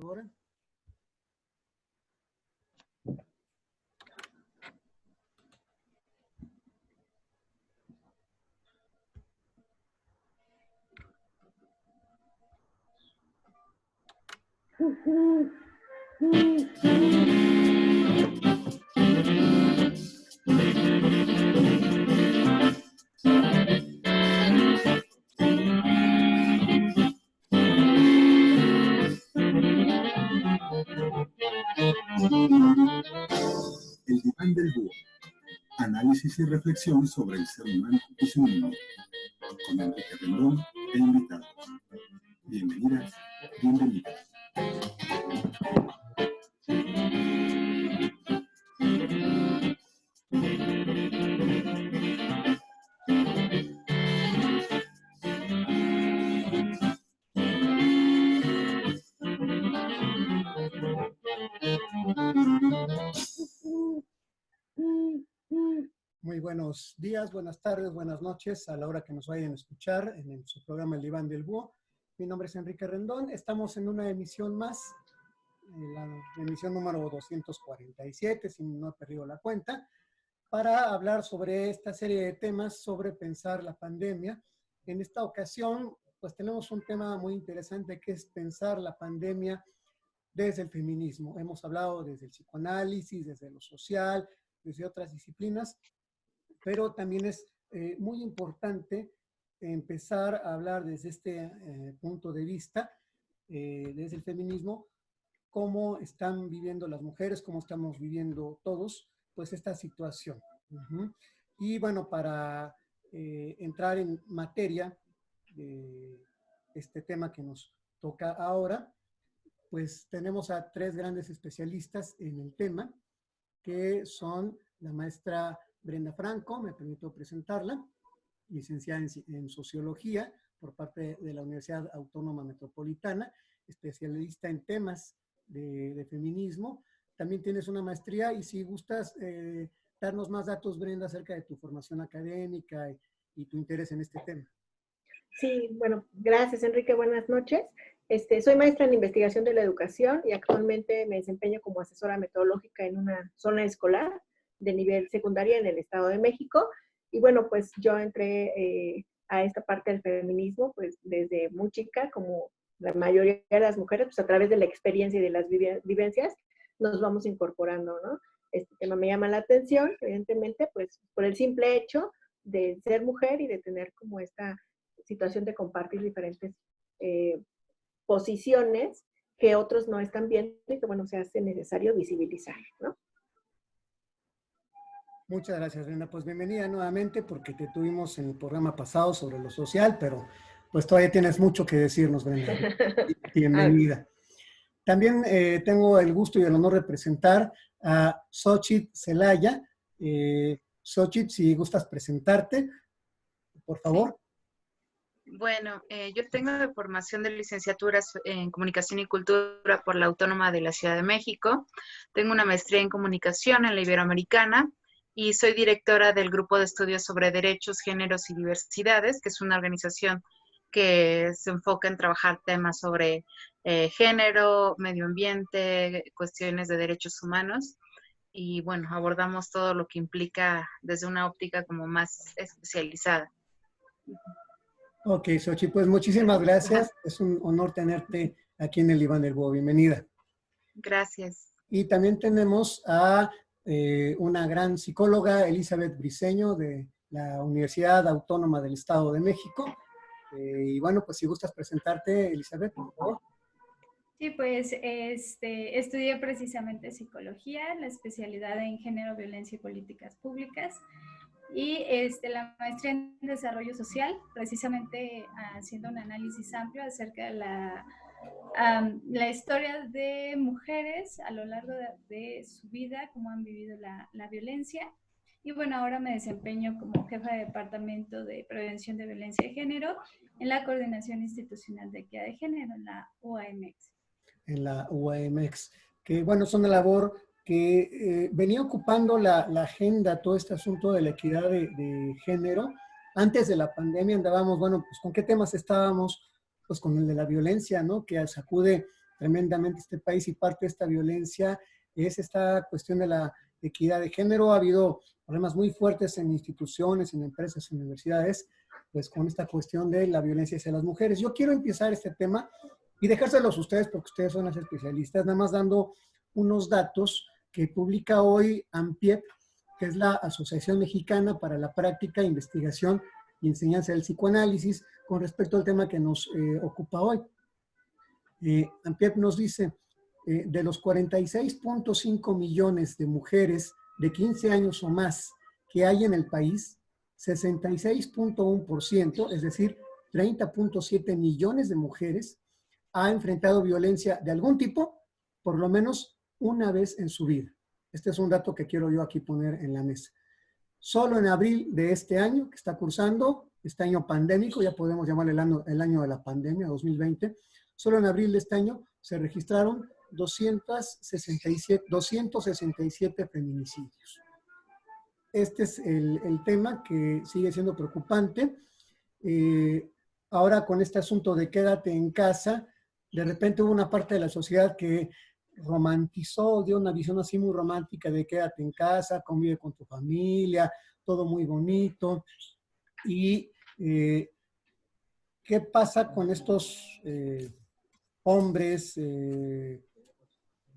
Ahora. El diván del búho. Análisis y reflexión sobre el ser humano y su mundo. Con Enrique Rendón e invitados. Bienvenidas, bienvenidos. Muy buenos días, buenas tardes, buenas noches a la hora que nos vayan a escuchar en su programa El Diván del Búho. Mi nombre es Enrique Rendón. Estamos en una emisión más, la emisión número 247, si no he perdido la cuenta, para hablar sobre esta serie de temas sobre pensar la pandemia. En esta ocasión, pues tenemos un tema muy interesante que es pensar la pandemia desde el feminismo. Hemos hablado desde el psicoanálisis, desde lo social, desde otras disciplinas, pero también es muy importante empezar a hablar desde este punto de vista, desde el feminismo, cómo están viviendo las mujeres, cómo estamos viviendo todos, pues esta situación. Y bueno, para entrar en materia de este tema que nos toca ahora, pues tenemos a tres grandes especialistas en el tema, que son la maestra Brenda Franco, me permito presentarla, licenciada en Sociología por parte de la Universidad Autónoma Metropolitana, especialista en temas de feminismo. También tienes una maestría y si gustas darnos más datos, Brenda, acerca de tu formación académica y tu interés en este tema. Sí, bueno, gracias Enrique, buenas noches. Soy maestra en investigación de la educación y actualmente me desempeño como asesora metodológica en una zona escolar de nivel secundaria en el Estado de México. Y bueno, pues yo entré a esta parte del feminismo pues desde muy chica, como la mayoría de las mujeres, pues a través de la experiencia y de las vivencias nos vamos incorporando, ¿no? Este tema me llama la atención, evidentemente, pues por el simple hecho de ser mujer y de tener como esta situación de compartir diferentes posiciones que otros no están viendo y que, bueno, se hace necesario visibilizar, ¿no? Muchas gracias, Brenda. Pues bienvenida nuevamente porque te tuvimos en el programa pasado sobre lo social, pero pues todavía tienes mucho que decirnos, Brenda. Bienvenida. También tengo el gusto y el honor de presentar a Xochitl Zelaya. Xochitl, si gustas presentarte, por favor. Bueno, yo tengo de formación de licenciaturas en Comunicación y Cultura por la Autónoma de la Ciudad de México. Tengo una maestría en Comunicación en la Iberoamericana y soy directora del Grupo de Estudios sobre Derechos, Géneros y Diversidades, que es una organización que se enfoca en trabajar temas sobre género, medio ambiente, cuestiones de derechos humanos. Y bueno, abordamos todo lo que implica desde una óptica como más especializada. Ok, Xochitl, pues muchísimas gracias. Es un honor tenerte aquí en el Diván del Búho. Bienvenida. Gracias. Y también tenemos a una gran psicóloga, Elizabeth Briceño, de la Universidad Autónoma del Estado de México. Y bueno, pues si gustas presentarte, Elizabeth, por favor. Sí, pues estudié precisamente psicología, la especialidad en género, violencia y políticas públicas. Y la maestría en desarrollo social, precisamente haciendo un análisis amplio acerca de la historia de mujeres a lo largo de su vida, cómo han vivido la violencia. Y bueno, ahora me desempeño como jefa de departamento de prevención de violencia de género en la Coordinación Institucional de Equidad de Género, en la UAMX. En la UAMX, que bueno, es una labor que venía ocupando la agenda, todo este asunto de la equidad de género. Antes de la pandemia andábamos, bueno, pues ¿con qué temas estábamos? Pues con el de la violencia, ¿no? Que sacude tremendamente este país y parte de esta violencia es esta cuestión de la equidad de género. Ha habido problemas muy fuertes en instituciones, en empresas, en universidades, pues con esta cuestión de la violencia hacia las mujeres. Yo quiero empezar este tema y dejárselos a ustedes porque ustedes son las especialistas, nada más dando unos datos que publica hoy AMPIEP, que es la Asociación Mexicana para la Práctica, Investigación y Enseñanza del Psicoanálisis, con respecto al tema que nos ocupa hoy. AMPIEP nos dice, de los 46.5 millones de mujeres de 15 años o más que hay en el país, 66.1%, es decir, 30.7 millones de mujeres, ha enfrentado violencia de algún tipo, por lo menos una vez en su vida. Este es un dato que quiero yo aquí poner en la mesa. Solo en abril de este año, que está cursando, este año pandémico, ya podemos llamarle el año de la pandemia, 2020, solo en abril de este año se registraron 267 feminicidios. Este es el tema que sigue siendo preocupante. Ahora con este asunto de quédate en casa, de repente hubo una parte de la sociedad que romantizó, dio una visión así muy romántica de quédate en casa, convive con tu familia, todo muy bonito. Y ¿qué pasa con estos hombres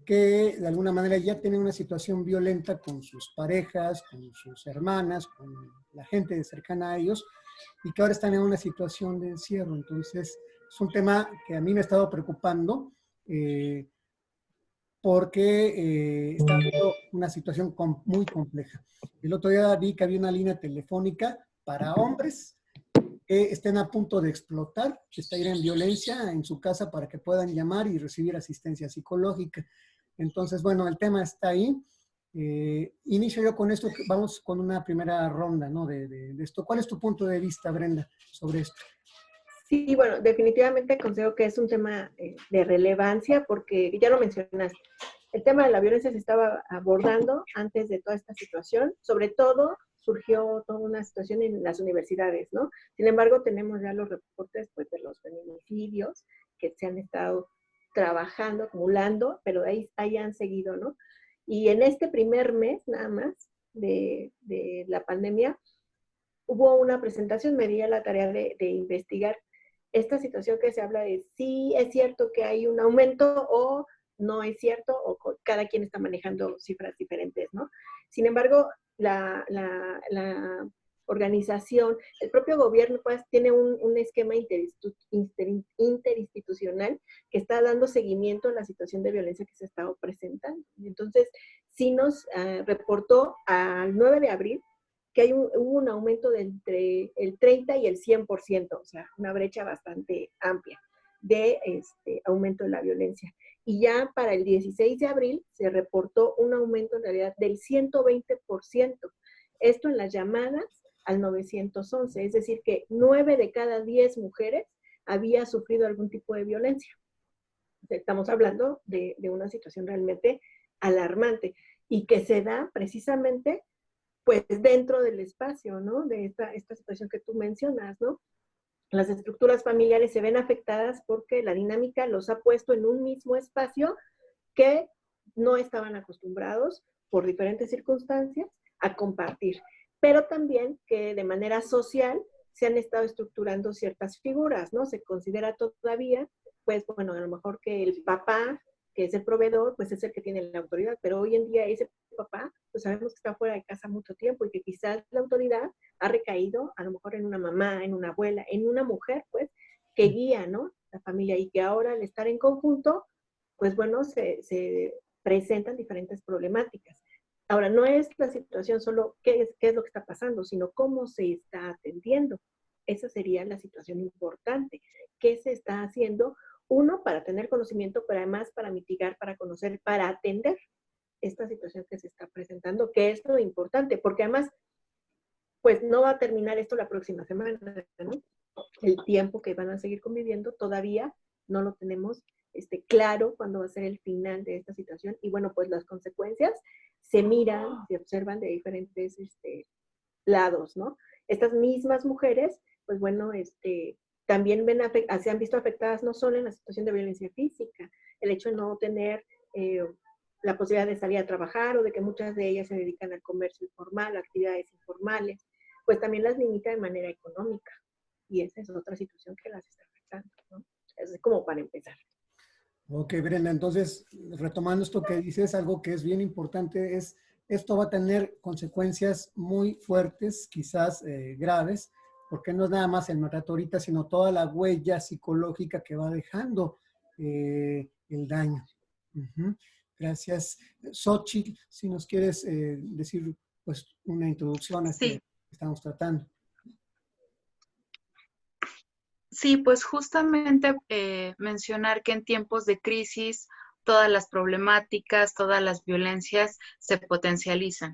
que de alguna manera ya tienen una situación violenta con sus parejas, con sus hermanas, con la gente cercana a ellos, y que ahora están en una situación de encierro? Entonces, es un tema que a mí me ha estado preocupando, porque está habiendo una situación muy compleja. El otro día vi que había una línea telefónica para hombres que estén a punto de explotar, que estén en violencia en su casa para que puedan llamar y recibir asistencia psicológica. Entonces, bueno, el tema está ahí. Inicio yo con esto, vamos con una primera ronda, ¿no? de esto. ¿Cuál es tu punto de vista, Brenda, sobre esto? Sí, bueno, definitivamente considero que es un tema de relevancia porque ya lo mencionaste. El tema de la violencia se estaba abordando antes de toda esta situación. Sobre todo surgió toda una situación en las universidades, ¿no? Sin embargo, tenemos ya los reportes pues, de los feminicidios que se han estado trabajando, acumulando, pero ahí han seguido, ¿no? Y en este primer mes nada más de la pandemia, hubo una presentación, me di a la tarea de investigar esta situación que se habla de si es cierto que hay un aumento o no es cierto, o cada quien está manejando cifras diferentes, ¿no? Sin embargo, la organización, el propio gobierno, pues, tiene un esquema interinstitucional que está dando seguimiento a la situación de violencia que se ha estado presentando. Entonces, sí nos reportó al 9 de abril que hubo un aumento de entre el 30 y el 100%, o sea, una brecha bastante amplia de aumento de la violencia. Y ya para el 16 de abril se reportó un aumento en realidad del 120%. Esto en las llamadas al 911, es decir, que 9 de cada 10 mujeres había sufrido algún tipo de violencia. Estamos hablando de una situación realmente alarmante y que se da precisamente pues dentro del espacio, ¿no? De esta situación que tú mencionas, ¿no? Las estructuras familiares se ven afectadas porque la dinámica los ha puesto en un mismo espacio que no estaban acostumbrados por diferentes circunstancias a compartir, pero también que de manera social se han estado estructurando ciertas figuras, ¿no? Se considera todavía, pues bueno, a lo mejor que el papá, que es el proveedor, pues es el que tiene la autoridad, pero hoy en día ese papá, pues sabemos que está fuera de casa mucho tiempo y que quizás la autoridad ha recaído a lo mejor en una mamá, en una abuela, en una mujer, pues, que guía, ¿no? La familia y que ahora al estar en conjunto, pues bueno, se presentan diferentes problemáticas. Ahora, no es la situación solo qué es lo que está pasando, sino cómo se está atendiendo. Esa sería la situación importante. ¿Qué se está haciendo? Uno, para tener conocimiento, pero además para mitigar, para conocer, para atender esta situación que se está presentando, que es lo importante, porque además, pues no va a terminar esto la próxima semana, ¿no? El tiempo que van a seguir conviviendo todavía no lo tenemos claro cuándo va a ser el final de esta situación. Y bueno, pues las consecuencias se miran, se observan de diferentes lados, ¿no? Estas mismas mujeres, pues bueno, también se han visto afectadas no solo en la situación de violencia física, el hecho de no tener la posibilidad de salir a trabajar o de que muchas de ellas se dedican al comercio informal, a actividades informales, pues también las limita de manera económica. Y esa es otra situación que las está afectando, ¿no? Eso es como para empezar. Ok, Brenda, entonces, retomando esto que dices, algo que es bien importante es, esto va a tener consecuencias muy fuertes, quizás graves, porque no es nada más el maltrato ahorita, sino toda la huella psicológica que va dejando el daño. Uh-huh. Gracias. Xochitl, si nos quieres decir pues una introducción a este Sí. que estamos tratando. Sí, pues justamente mencionar que en tiempos de crisis todas las problemáticas, todas las violencias se potencializan,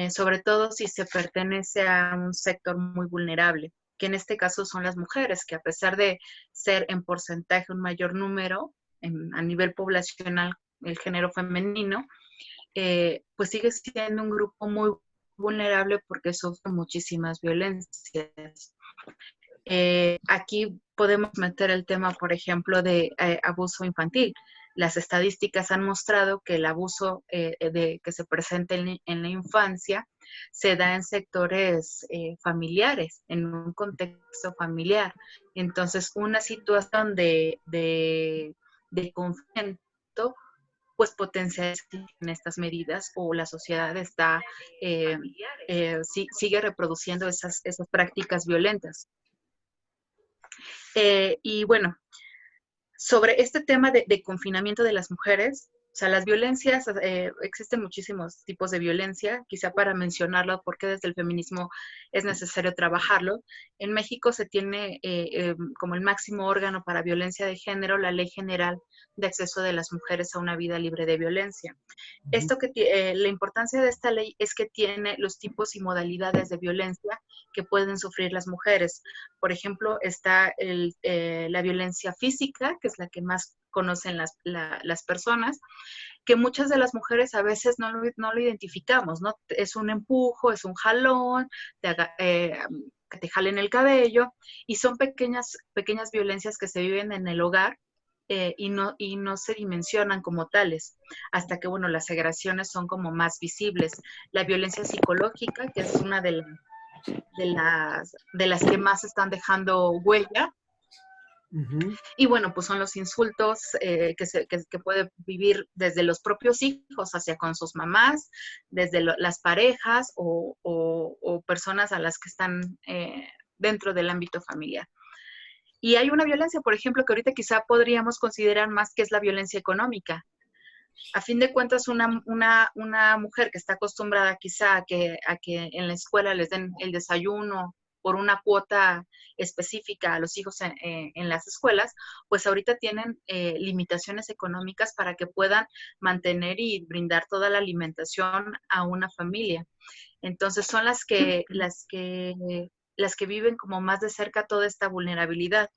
sobre todo si se pertenece a un sector muy vulnerable, que en este caso son las mujeres, que a pesar de ser en porcentaje un mayor número a nivel poblacional, el género femenino, pues sigue siendo un grupo muy vulnerable porque sufre muchísimas violencias. Aquí podemos meter el tema, por ejemplo, de abuso infantil. Las estadísticas han mostrado que el abuso que se presenta en la infancia se da en sectores familiares, en un contexto familiar. Entonces, una situación de confinamiento pues potencializa en estas medidas o la sociedad está sigue reproduciendo esas prácticas violentas. Y bueno, sobre este tema de confinamiento de las mujeres, o sea, las violencias, existen muchísimos tipos de violencia, quizá para mencionarlo, porque desde el feminismo es necesario trabajarlo. En México se tiene como el máximo órgano para violencia de género la Ley General de Acceso de las Mujeres a una Vida Libre de Violencia. Esto la importancia de esta ley es que tiene los tipos y modalidades de violencia que pueden sufrir las mujeres. Por ejemplo, está la violencia física, que es la que más conocen las personas, que muchas de las mujeres a veces no lo identificamos, ¿no? Es un empujo, es un jalón, que te jalen el cabello, y son pequeñas violencias que se viven en el hogar, y no se dimensionan como tales, hasta que, bueno, las agresiones son como más visibles. La violencia psicológica, que es una de las que más están dejando huella. Uh-huh. Y bueno, pues son los insultos que puede vivir desde los propios hijos hacia con sus mamás, desde las parejas o personas a las que están dentro del ámbito familiar. Y hay una violencia, por ejemplo, que ahorita quizá podríamos considerar más, que es la violencia económica. A fin de cuentas, una mujer que está acostumbrada quizá a que en la escuela les den el desayuno por una cuota específica a los hijos en las escuelas, pues ahorita tienen limitaciones económicas para que puedan mantener y brindar toda la alimentación a una familia. Entonces son las que viven como más de cerca toda esta vulnerabilidad.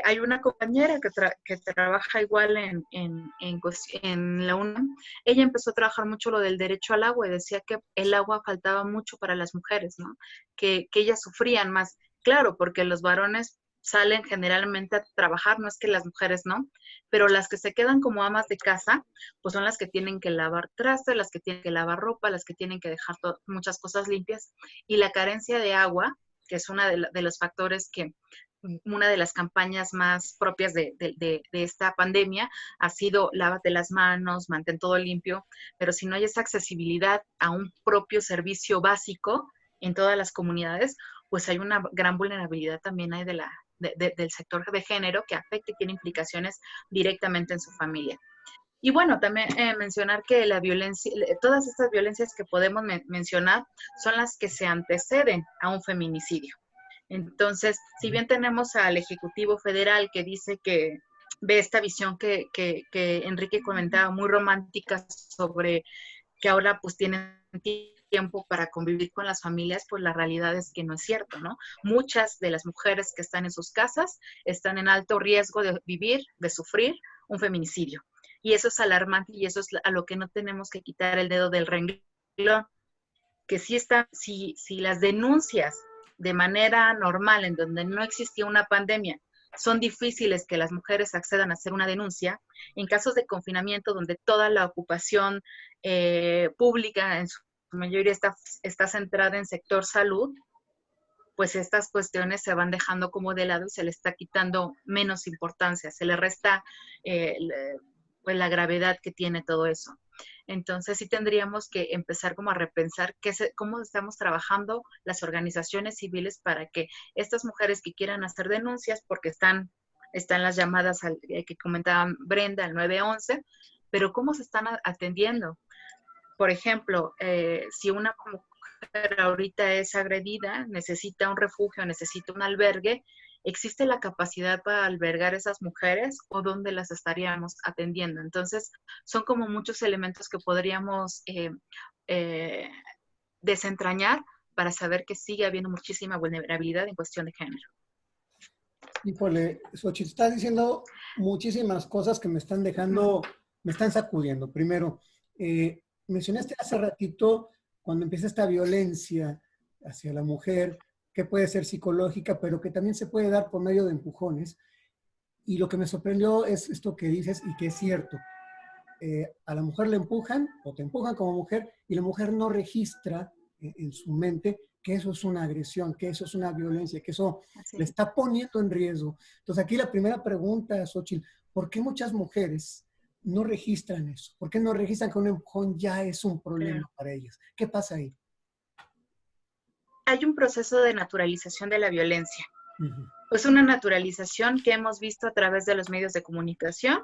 Hay una compañera que trabaja igual en la UNAM. Ella empezó a trabajar mucho lo del derecho al agua y decía que el agua faltaba mucho para las mujeres, ¿no? Que ellas sufrían más. Claro, porque los varones salen generalmente a trabajar, no es que las mujeres no, pero las que se quedan como amas de casa, pues son las que tienen que lavar trastes, las que tienen que lavar ropa, las que tienen que dejar muchas cosas limpias, y la carencia de agua, que es una de los factores que una de las campañas más propias de esta pandemia ha sido lávate las manos, mantén todo limpio, pero si no hay esa accesibilidad a un propio servicio básico en todas las comunidades, pues hay una gran vulnerabilidad también hay del sector de género que afecta y tiene implicaciones directamente en su familia. Y bueno, también mencionar que la violencia, todas estas violencias que podemos mencionar son las que se anteceden a un feminicidio. Entonces, si bien tenemos al Ejecutivo Federal que dice que ve esta visión que Enrique comentaba, muy romántica, sobre que ahora pues tienen tiempo para convivir con las familias, pues la realidad es que no es cierto, ¿no? Muchas de las mujeres que están en sus casas están en alto riesgo de vivir, de sufrir un feminicidio. Y eso es alarmante y eso es a lo que no tenemos que quitar el dedo del renglón, que si las denuncias de manera normal, en donde no existía una pandemia, son difíciles que las mujeres accedan a hacer una denuncia, en casos de confinamiento donde toda la ocupación pública en su mayoría está centrada en sector salud, pues estas cuestiones se van dejando como de lado y se le está quitando menos importancia, se le resta pues la gravedad que tiene todo eso. Entonces sí tendríamos que empezar como a repensar cómo estamos trabajando las organizaciones civiles para que estas mujeres que quieran hacer denuncias, porque están las llamadas que comentaba Brenda, al 911, pero cómo se están atendiendo. Por ejemplo, si una mujer ahorita es agredida, necesita un refugio, necesita un albergue, ¿existe la capacidad para albergar a esas mujeres o dónde las estaríamos atendiendo? Entonces, son como muchos elementos que podríamos desentrañar para saber que sigue habiendo muchísima vulnerabilidad en cuestión de género. Híjole, Xochitl, estás diciendo muchísimas cosas que me están dejando, me están sacudiendo. Primero, mencionaste hace ratito cuando empieza esta violencia hacia la mujer, que puede ser psicológica, pero que también se puede dar por medio de empujones. Y lo que me sorprendió es esto que dices y que es cierto. A la mujer le empujan o te empujan como mujer y la mujer no registra en su mente que eso es una agresión, que eso es una violencia, que eso le está poniendo en riesgo. Entonces aquí la primera pregunta, Xochitl, ¿por qué muchas mujeres no registran eso? ¿Por qué no registran que un empujón ya es un problema para ellas? ¿Qué pasa ahí? Hay un proceso de naturalización de la violencia. Es una naturalización que hemos visto a través de los medios de comunicación,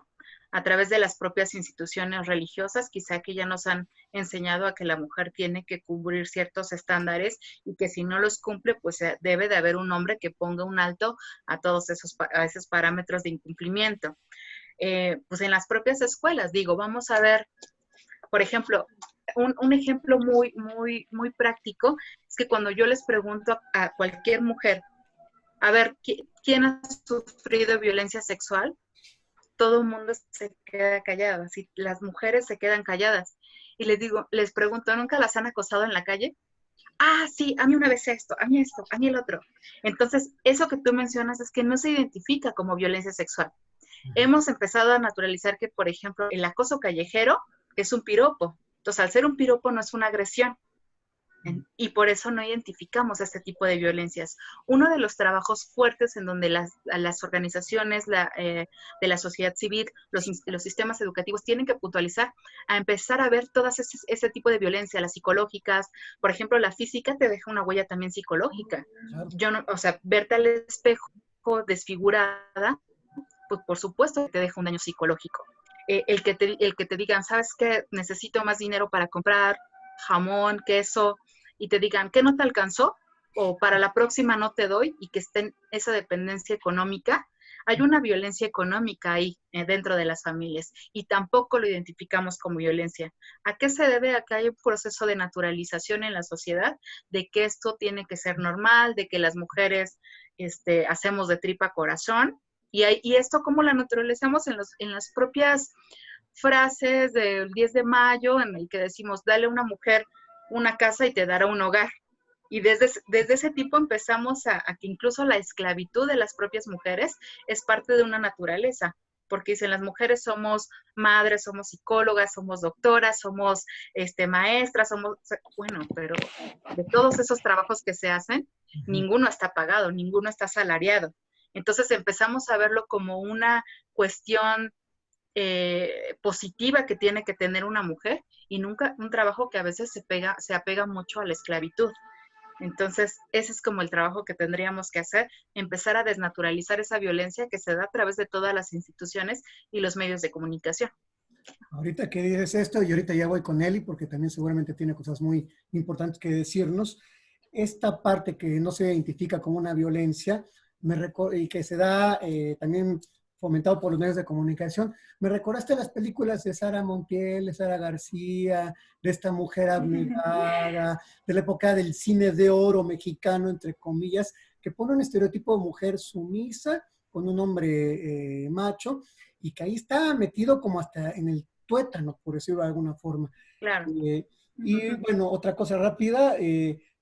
a través de las propias instituciones religiosas, quizá que ya nos han enseñado a que la mujer tiene que cubrir ciertos estándares y que si no los cumple, pues debe de haber un hombre que ponga un alto a todos esos parámetros de incumplimiento. Pues en las propias escuelas, digo, vamos a ver, por ejemplo, un ejemplo muy práctico es que cuando yo les pregunto a cualquier mujer, a ver, ¿quién ha sufrido violencia sexual? Todo el mundo se queda callado, así las mujeres se quedan calladas. Y les pregunto, ¿nunca las han acosado en la calle? Ah, sí, a mí una vez esto, a mí el otro. Entonces, eso que tú mencionas es que no se identifica como violencia sexual. Hemos empezado a naturalizar que, por ejemplo, el acoso callejero es un piropo. Entonces, al ser un piropo no es una agresión. Y por eso no identificamos este tipo de violencias. Uno de los trabajos fuertes en donde las organizaciones de la sociedad civil, los sistemas educativos tienen que puntualizar a empezar a ver todas ese tipo de violencia, las psicológicas. Por ejemplo, la física te deja una huella también psicológica. Verte al espejo desfigurada, pues por supuesto que te deja un daño psicológico. El que te digan, ¿sabes qué? Necesito más dinero para comprar jamón, queso, y te digan, ¿qué no te alcanzó? O para la próxima no te doy, y que esté en esa dependencia económica. Hay una violencia económica ahí dentro de las familias y tampoco lo identificamos como violencia. ¿A qué se debe? A que hay un proceso de naturalización en la sociedad, de que esto tiene que ser normal, de que las mujeres hacemos de tripa corazón, y esto cómo la naturalizamos en las propias frases del 10 de mayo, en el que decimos, dale a una mujer una casa y te dará un hogar. Y desde ese tipo empezamos a que incluso la esclavitud de las propias mujeres es parte de una naturaleza, porque dicen, las mujeres somos madres, somos psicólogas, somos doctoras, somos maestras, bueno, pero de todos esos trabajos que se hacen, ninguno está pagado, ninguno está asalariado. Entonces empezamos a verlo como una cuestión positiva que tiene que tener una mujer, y nunca un trabajo que a veces se apega mucho a la esclavitud. Entonces, ese es como el trabajo que tendríamos que hacer, empezar a desnaturalizar esa violencia que se da a través de todas las instituciones y los medios de comunicación. Ahorita que dices esto, y ahorita ya voy con Eli, porque también seguramente tiene cosas muy importantes que decirnos, esta parte que no se identifica como una violencia, y que se da también fomentado por los medios de comunicación, me recordaste las películas de Sara Montiel, de Sara García, de esta mujer abnegada, de la época del cine de oro mexicano, entre comillas, que pone un estereotipo de mujer sumisa con un hombre macho, y que ahí está metido como hasta en el tuétano, por decirlo de alguna forma. Claro. Y bueno, otra cosa rápida,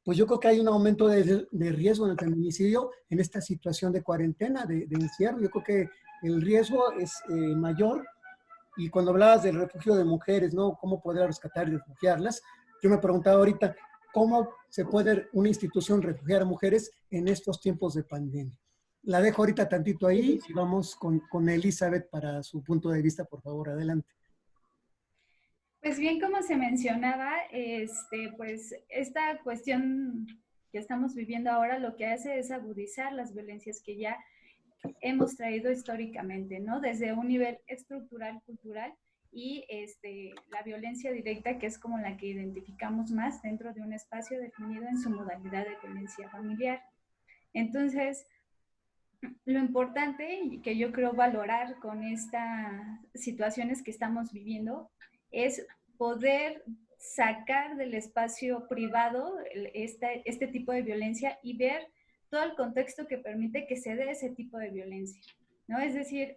pues yo creo que hay un aumento de riesgo en el feminicidio en esta situación de cuarentena, de encierro. Yo creo que el riesgo es mayor. Y cuando hablabas del refugio de mujeres, ¿no? ¿Cómo poder rescatar y refugiarlas? Yo me preguntaba ahorita, ¿cómo se puede una institución refugiar a mujeres en estos tiempos de pandemia? La dejo ahorita tantito ahí y vamos con Elizabeth para su punto de vista, por favor, adelante. Pues bien, como se mencionaba, pues esta cuestión que estamos viviendo ahora lo que hace es agudizar las violencias que ya hemos traído históricamente, ¿no? Desde un nivel estructural, cultural y la violencia directa, que es como la que identificamos más dentro de un espacio definido en su modalidad de violencia familiar. Entonces, lo importante que yo creo valorar con estas situaciones que estamos viviendo es poder sacar del espacio privado este tipo de violencia y ver todo el contexto que permite que se dé ese tipo de violencia, ¿no? Es decir,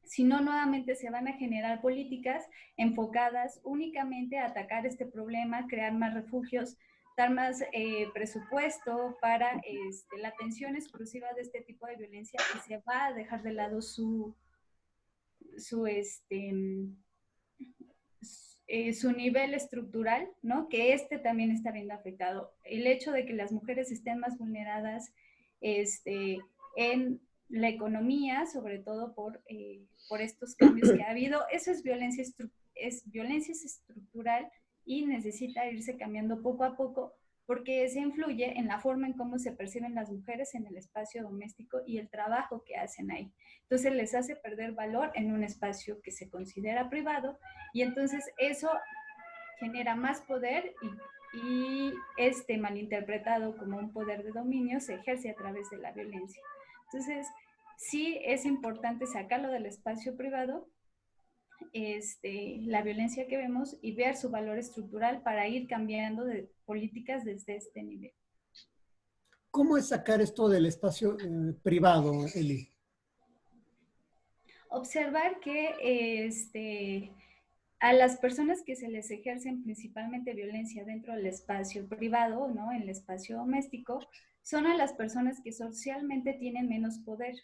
si no, nuevamente se van a generar políticas enfocadas únicamente a atacar este problema, crear más refugios, dar más presupuesto para la atención exclusiva de este tipo de violencia y se va a dejar de lado su nivel estructural, ¿no? Que también está viendo afectado. El hecho de que las mujeres estén más vulneradas en la economía, sobre todo por estos cambios que ha habido, eso es violencia estructural y necesita irse cambiando poco a poco porque se influye en la forma en cómo se perciben las mujeres en el espacio doméstico y el trabajo que hacen ahí. Entonces les hace perder valor en un espacio que se considera privado y entonces eso genera más poder y malinterpretado como un poder de dominio se ejerce a través de la violencia. Entonces, sí es importante sacarlo del espacio privado, la violencia que vemos y ver su valor estructural para ir cambiando de políticas desde este nivel. ¿Cómo es sacar esto del espacio privado, Eli? Observar que a las personas que se les ejercen principalmente violencia dentro del espacio privado, ¿no? En el espacio doméstico, son a las personas que socialmente tienen menos poder,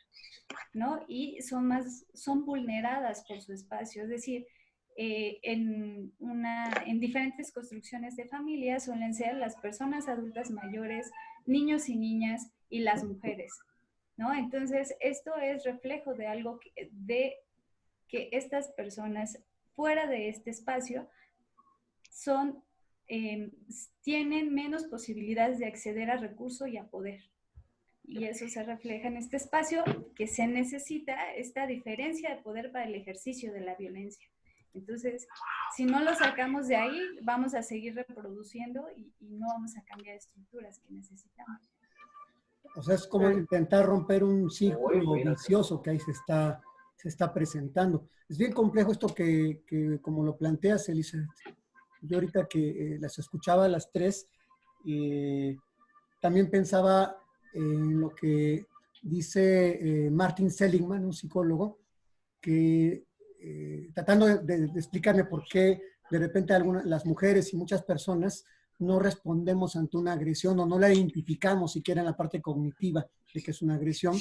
¿no? Y son vulneradas por su espacio, es decir, en diferentes construcciones de familia suelen ser las personas adultas mayores, niños y niñas y las mujeres, ¿no? Entonces, esto es reflejo de algo de que estas personas fuera de este espacio tienen menos posibilidades de acceder a recursos y a poder. Y eso se refleja en este espacio que se necesita esta diferencia de poder para el ejercicio de la violencia. Entonces, si no lo sacamos de ahí, vamos a seguir reproduciendo y no vamos a cambiar estructuras que necesitamos. O sea, es como intentar romper un círculo vicioso que ahí se está presentando. Es bien complejo esto que como lo planteas, Elizabeth. Yo ahorita que las escuchaba a las tres, también pensaba en lo que dice Martin Seligman, un psicólogo, que tratando de explicarme por qué de repente las mujeres y muchas personas no respondemos ante una agresión o no la identificamos siquiera en la parte cognitiva de que es una agresión.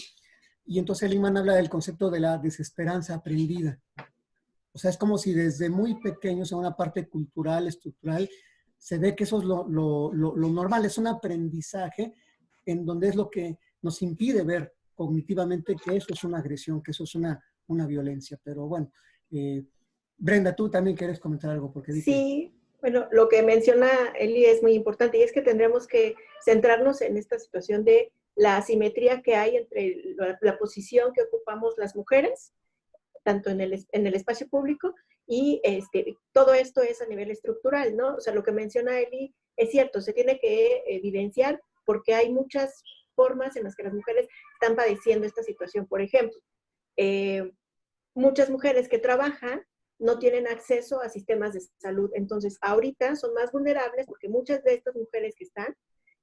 Y entonces Seligman habla del concepto de la desesperanza aprendida. O sea, es como si desde muy pequeños, en una parte cultural, estructural, se ve que eso es lo normal, es un aprendizaje en donde es lo que nos impide ver cognitivamente que eso es una agresión, que eso es una violencia. Pero bueno, Brenda, tú también quieres comentar algo. Porque sí, bueno, lo que menciona Eli es muy importante y es que tendremos que centrarnos en esta situación de la asimetría que hay entre la posición que ocupamos las mujeres, tanto en el espacio público, y todo esto es a nivel estructural, ¿no? O sea, lo que menciona Eli es cierto, se tiene que evidenciar porque hay muchas formas en las que las mujeres están padeciendo esta situación. Por ejemplo, muchas mujeres que trabajan no tienen acceso a sistemas de salud, entonces ahorita son más vulnerables porque muchas de estas mujeres que están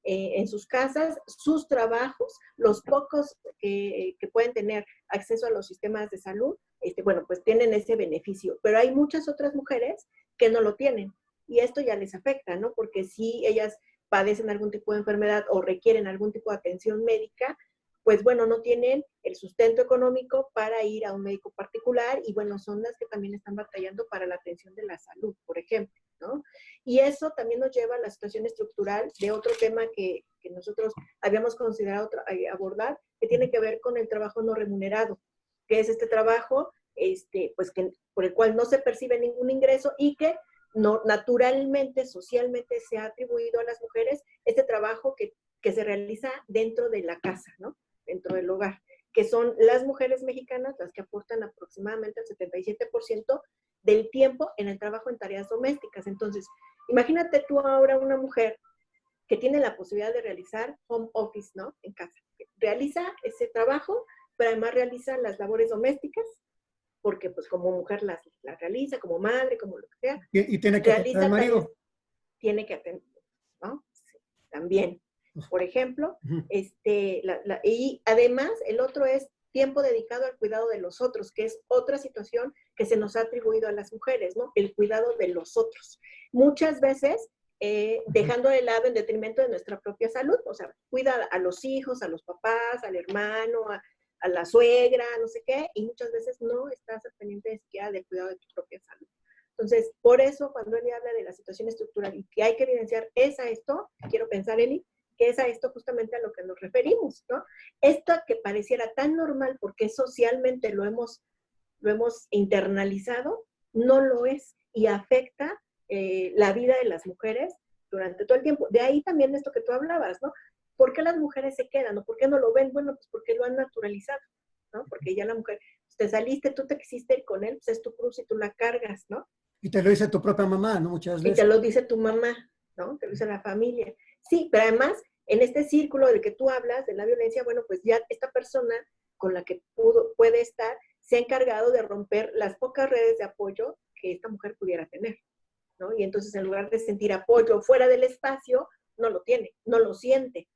en sus casas, sus trabajos, los pocos que pueden tener acceso a los sistemas de salud, bueno, pues tienen ese beneficio. Pero hay muchas otras mujeres que no lo tienen y esto ya les afecta, ¿no? Porque si ellas padecen algún tipo de enfermedad o requieren algún tipo de atención médica, pues bueno, no tienen el sustento económico para ir a un médico particular y bueno, son las que también están batallando para la atención de la salud, por ejemplo, ¿no? Y eso también nos lleva a la situación estructural de otro tema que nosotros habíamos considerado abordar, que tiene que ver con el trabajo no remunerado, que es este trabajo, pues por el cual no se percibe ningún ingreso y que no, naturalmente, socialmente se ha atribuido a las mujeres este trabajo que se realiza dentro de la casa, ¿no? Dentro del hogar, que son las mujeres mexicanas las que aportan aproximadamente el 77% del tiempo en el trabajo en tareas domésticas. Entonces, imagínate tú ahora una mujer que tiene la posibilidad de realizar home office, ¿no? En casa. Realiza ese trabajo, pero además realiza las labores domésticas, porque pues como mujer las realiza, como madre, como lo que sea. Y tiene que atender al marido. Tareas, tiene que atender, ¿no? Sí, también. Por ejemplo, y además el otro es tiempo dedicado al cuidado de los otros, que es otra situación que se nos ha atribuido a las mujeres, ¿no? El cuidado de los otros. Muchas veces dejando de lado en detrimento de nuestra propia salud, o sea, cuida a los hijos, a los papás, al hermano, a la suegra, no sé qué, y muchas veces no estás pendiente de siquiera del cuidado de tu propia salud. Entonces, por eso, cuando Eli habla de la situación estructural y que hay que evidenciar, es a esto, quiero pensar, Eli, que es a esto justamente a lo que nos referimos, ¿no? Esto que pareciera tan normal porque socialmente lo hemos internalizado, no lo es y afecta la vida de las mujeres durante todo el tiempo. De ahí también esto que tú hablabas, ¿no? ¿Por qué las mujeres se quedan o por qué no lo ven? Bueno, pues porque lo han naturalizado, ¿no? Porque ya la mujer, pues te saliste, tú te quisiste ir con él, pues es tu cruz y tú la cargas, ¿no? Y te lo dice tu propia mamá, ¿no? Muchas veces. Y te lo dice tu mamá, ¿no? Te lo dice la familia. Sí, pero además, en este círculo del que tú hablas, de la violencia, bueno, pues ya esta persona con la que puede estar, se ha encargado de romper las pocas redes de apoyo que esta mujer pudiera tener, ¿no? Y entonces en lugar de sentir apoyo fuera del espacio, no lo tiene, no lo siente.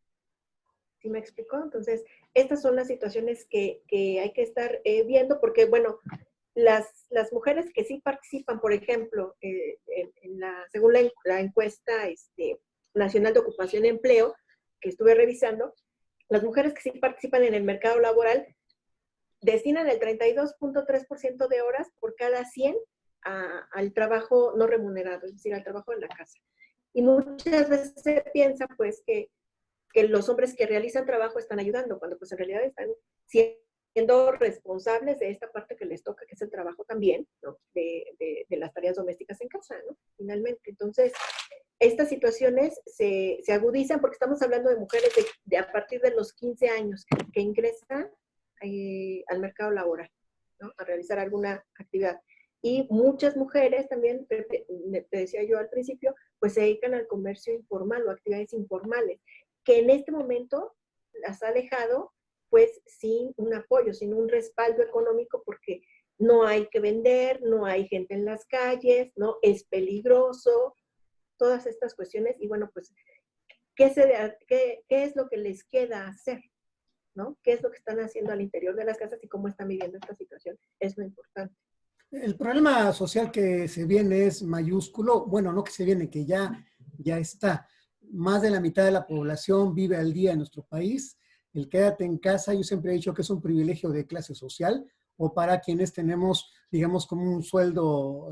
¿Sí me explicó? Entonces, estas son las situaciones que hay que estar viendo, porque, bueno, las mujeres que sí participan, por ejemplo, según la encuesta nacional de ocupación y empleo, que estuve revisando, las mujeres que sí participan en el mercado laboral destinan el 32.3% de horas por cada 100 al trabajo no remunerado, es decir, al trabajo en la casa. Y muchas veces se piensa, pues, que los hombres que realizan trabajo están ayudando, cuando pues en realidad están siendo responsables de esta parte que les toca, que es el trabajo también, ¿no? de las tareas domésticas en casa, ¿no? Finalmente. Entonces, estas situaciones se agudizan porque estamos hablando de mujeres de a partir de los 15 años que ingresan al mercado laboral, ¿no? A realizar alguna actividad. Y muchas mujeres también, te decía yo al principio, pues se dedican al comercio informal o actividades informales, que en este momento las ha dejado pues sin un apoyo, sin un respaldo económico, porque no hay que vender, no hay gente en las calles, ¿no? Es peligroso, todas estas cuestiones, y bueno, pues, ¿qué es lo que les queda hacer? ¿No? ¿Qué es lo que están haciendo al interior de las casas y cómo están viviendo esta situación? Es lo importante. El problema social que se viene es mayúsculo, bueno, no que se viene, que ya está. Más de la mitad de la población vive al día en nuestro país. El quédate en casa, yo siempre he dicho que es un privilegio de clase social o para quienes tenemos, digamos, como un sueldo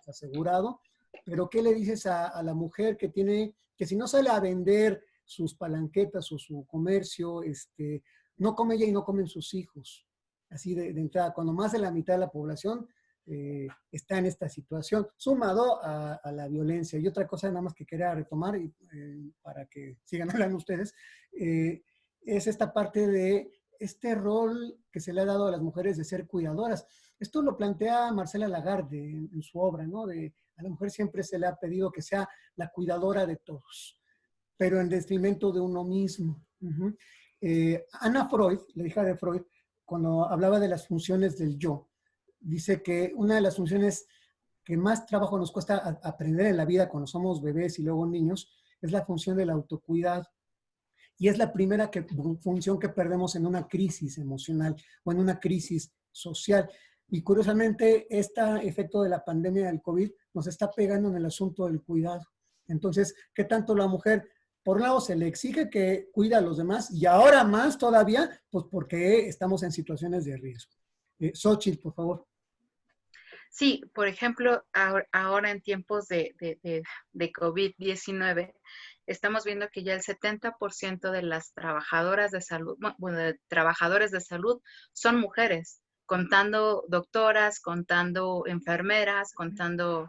asegurado. Pero ¿qué le dices a la mujer que si no sale a vender sus palanquetas o su comercio, no come ella y no comen sus hijos? Así de entrada, cuando más de la mitad de la población está en esta situación, sumado a la violencia. Y otra cosa nada más que quería retomar, para que sigan hablando ustedes, es esta parte de este rol que se le ha dado a las mujeres de ser cuidadoras. Esto lo plantea Marcela Lagarde en su obra, ¿no? A la mujer siempre se le ha pedido que sea la cuidadora de todos, pero en detrimento de uno mismo. Ana Freud, la hija de Freud, cuando hablaba de las funciones del yo, dice que una de las funciones que más trabajo nos cuesta aprender en la vida cuando somos bebés y luego niños es la función del autocuidado. Y es la primera función que perdemos en una crisis emocional o en una crisis social. Y curiosamente, este efecto de la pandemia del COVID nos está pegando en el asunto del cuidado. Entonces, ¿qué tanto la mujer por un lado se le exige que cuide a los demás y ahora más todavía, pues porque estamos en situaciones de riesgo. Xóchitl, por favor. Sí, por ejemplo, ahora en tiempos de COVID-19, estamos viendo que ya el 70% de las trabajadoras de salud, bueno, de trabajadores de salud son mujeres, contando doctoras, contando enfermeras, contando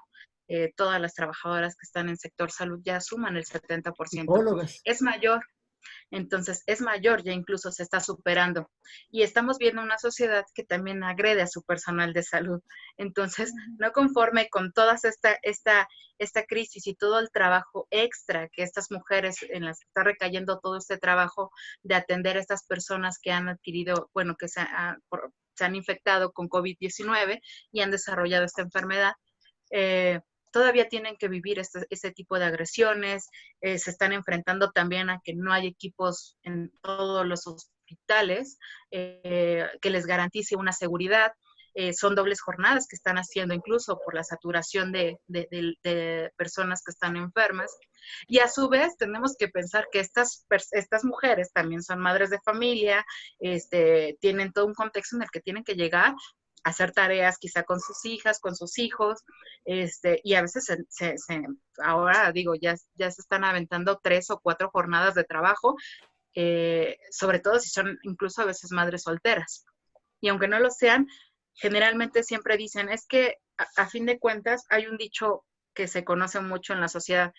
todas las trabajadoras que están en sector salud, ya suman el 70%. Psicólogas. Es mayor. Entonces es mayor, ya incluso se está superando. Y estamos viendo una sociedad que también agrede a su personal de salud. Entonces, no conforme con toda esta crisis y todo el trabajo extra que estas mujeres en las que está recayendo todo este trabajo de atender a estas personas que han adquirido, bueno, que se han infectado con COVID-19 y han desarrollado esta enfermedad, todavía tienen que vivir ese tipo de agresiones, se están enfrentando también a que no hay equipos en todos los hospitales que les garantice una seguridad. Son dobles jornadas que están haciendo incluso por la saturación de personas que están enfermas. Y a su vez tenemos que pensar que estas mujeres también son madres de familia, tienen todo un contexto en el que tienen que llegar hacer tareas quizá con sus hijas, con sus hijos, y a veces ahora digo, ya se están aventando 3 o 4 jornadas de trabajo, sobre todo si son incluso a veces madres solteras. Y aunque no lo sean, generalmente siempre dicen, es que a fin de cuentas hay un dicho que se conoce mucho en la sociedad,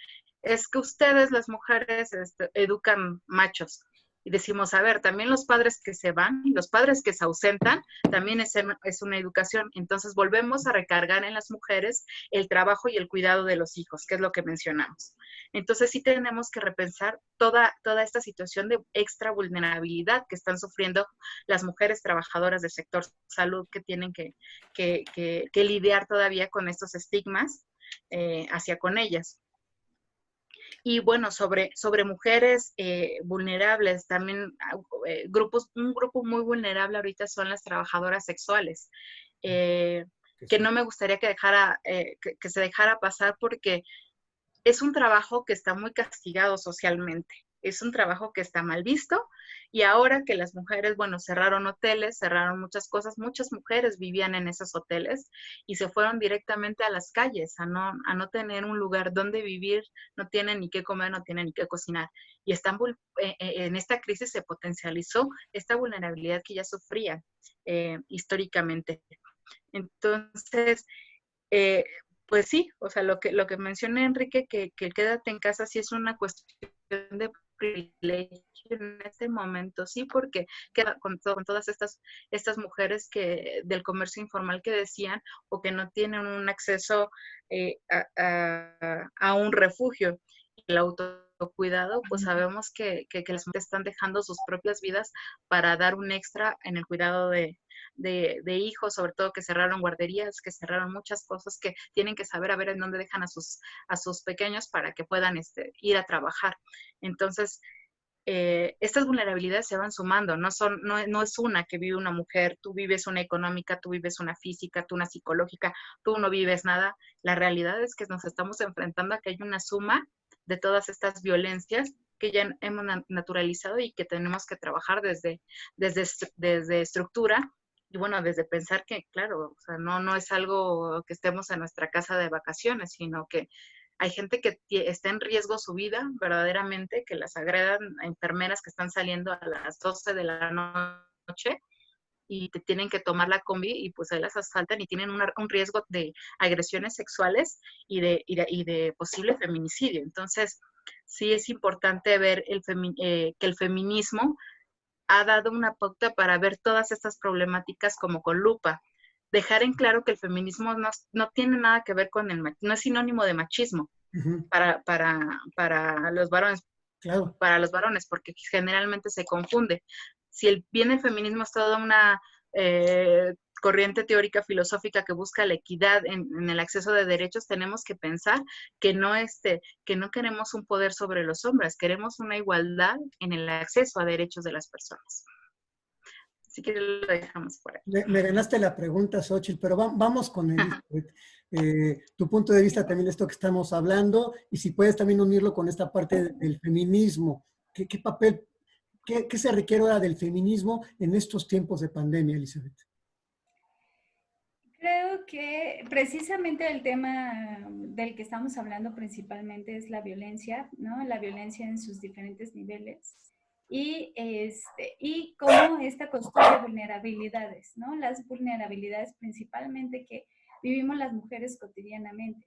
es que ustedes las mujeres educan machos. Y decimos, a ver, también los padres que se van, los padres que se ausentan, también es una educación. Entonces volvemos a recargar en las mujeres el trabajo y el cuidado de los hijos, que es lo que mencionamos. Entonces sí tenemos que repensar toda esta situación de extra vulnerabilidad que están sufriendo las mujeres trabajadoras del sector salud, que tienen que lidiar todavía con estos estigmas hacia con ellas. Y bueno, sobre mujeres vulnerables, también un grupo muy vulnerable ahorita son las trabajadoras sexuales, que no me gustaría que se dejara pasar porque es un trabajo que está muy castigado socialmente. Es un trabajo que está mal visto y ahora que las mujeres, bueno, cerraron hoteles, cerraron muchas cosas, muchas mujeres vivían en esos hoteles y se fueron directamente a las calles a no tener un lugar donde vivir, no tienen ni qué comer, no tienen ni qué cocinar. Y en esta crisis se potencializó esta vulnerabilidad que ya sufrían históricamente. Entonces, pues sí, o sea, lo que mencioné Enrique, que el quédate en casa sí es una cuestión de privilegio en este momento, sí, porque queda con todas estas mujeres del comercio informal que decían o que no tienen un acceso a un refugio. El autocuidado, pues sabemos que las mujeres están dejando sus propias vidas para dar un extra en el cuidado de hijos, sobre todo que cerraron guarderías, que cerraron muchas cosas, que tienen que saber a ver en dónde dejan a sus pequeños para que puedan ir a trabajar. Entonces, estas vulnerabilidades se van sumando, no es una que vive una mujer, tú vives una económica, tú vives una física, tú una psicológica, tú no vives nada. La realidad es que nos estamos enfrentando a que hay una suma de todas estas violencias que ya hemos naturalizado y que tenemos que trabajar desde estructura. Y bueno, desde pensar que, claro, o sea, no es algo que estemos en nuestra casa de vacaciones, sino que hay gente que está en riesgo su vida verdaderamente, que las agredan a enfermeras que están saliendo a las 12 de la noche y te tienen que tomar la combi y pues ahí las asaltan y tienen un riesgo de agresiones sexuales y de posible feminicidio. Entonces, sí es importante ver que el feminismo ha dado una pauta para ver todas estas problemáticas como con lupa. Dejar en claro que el feminismo no tiene nada que ver con no es sinónimo de machismo para los varones. Claro. Para los varones, porque generalmente se confunde. Si bien el feminismo es toda una corriente teórica filosófica que busca la equidad en el acceso de derechos, tenemos que pensar que no queremos un poder sobre los hombres, queremos una igualdad en el acceso a derechos de las personas. Así que lo dejamos por ahí. Me ganaste la pregunta, Xóchitl, pero vamos con el tu punto de vista también de esto que estamos hablando, y si puedes también unirlo con esta parte del feminismo. ¿Qué papel, qué se requiere ahora del feminismo en estos tiempos de pandemia, Elizabeth? Creo que precisamente el tema del que estamos hablando principalmente es la violencia, ¿no? La violencia en sus diferentes niveles y cómo esta construye vulnerabilidades, ¿no? Las vulnerabilidades principalmente que vivimos las mujeres cotidianamente.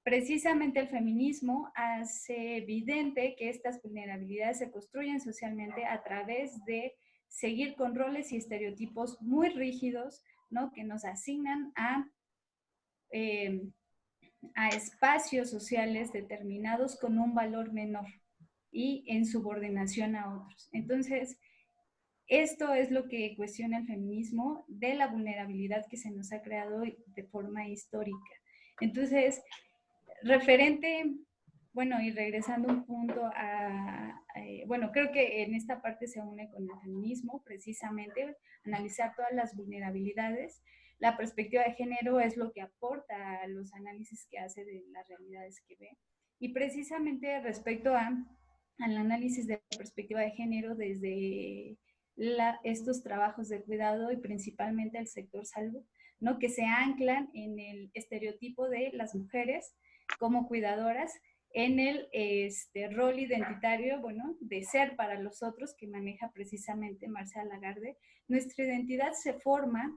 Precisamente el feminismo hace evidente que estas vulnerabilidades se construyen socialmente a través de seguir con roles y estereotipos muy rígidos, ¿no? Que nos asignan a espacios sociales determinados con un valor menor y en subordinación a otros. Entonces, esto es lo que cuestiona el feminismo de la vulnerabilidad que se nos ha creado de forma histórica. Entonces, referente, bueno, y regresando un punto bueno, creo que en esta parte se une con el feminismo, precisamente, analizar todas las vulnerabilidades. La perspectiva de género es lo que aporta a los análisis que hace de las realidades que ve. Y precisamente respecto al análisis de perspectiva de género desde estos trabajos de cuidado y principalmente el sector salud, ¿no? Que se anclan en el estereotipo de las mujeres como cuidadoras en el rol identitario, bueno, de ser para los otros que maneja precisamente Marcia Lagarde. Nuestra identidad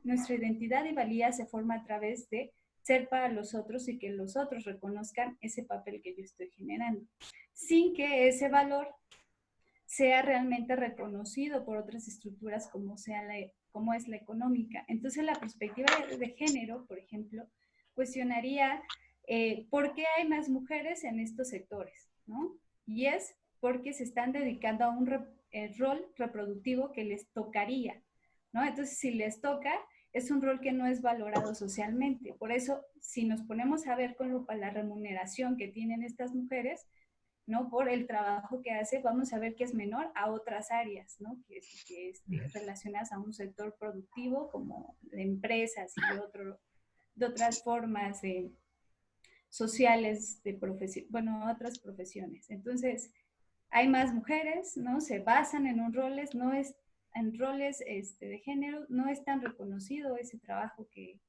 nuestra identidad y valía se forma a través de ser para los otros y que los otros reconozcan ese papel que yo estoy generando, sin que ese valor sea realmente reconocido por otras estructuras como es la económica. Entonces la perspectiva de género, por ejemplo, cuestionaría ¿por qué hay más mujeres en estos sectores? ¿No? Y es porque se están dedicando a un rol reproductivo que les tocaría, ¿no? Entonces, si les toca, es un rol que no es valorado socialmente. Por eso, si nos ponemos a ver con lupa la remuneración que tienen estas mujeres, ¿no? Por el trabajo que hace, vamos a ver que es menor a otras áreas, ¿no? Relacionadas a un sector productivo como de empresas y de otras formas sociales de otras profesiones. Entonces, hay más mujeres, ¿no? Se basan en roles, en roles de género, no es tan reconocido ese trabajo que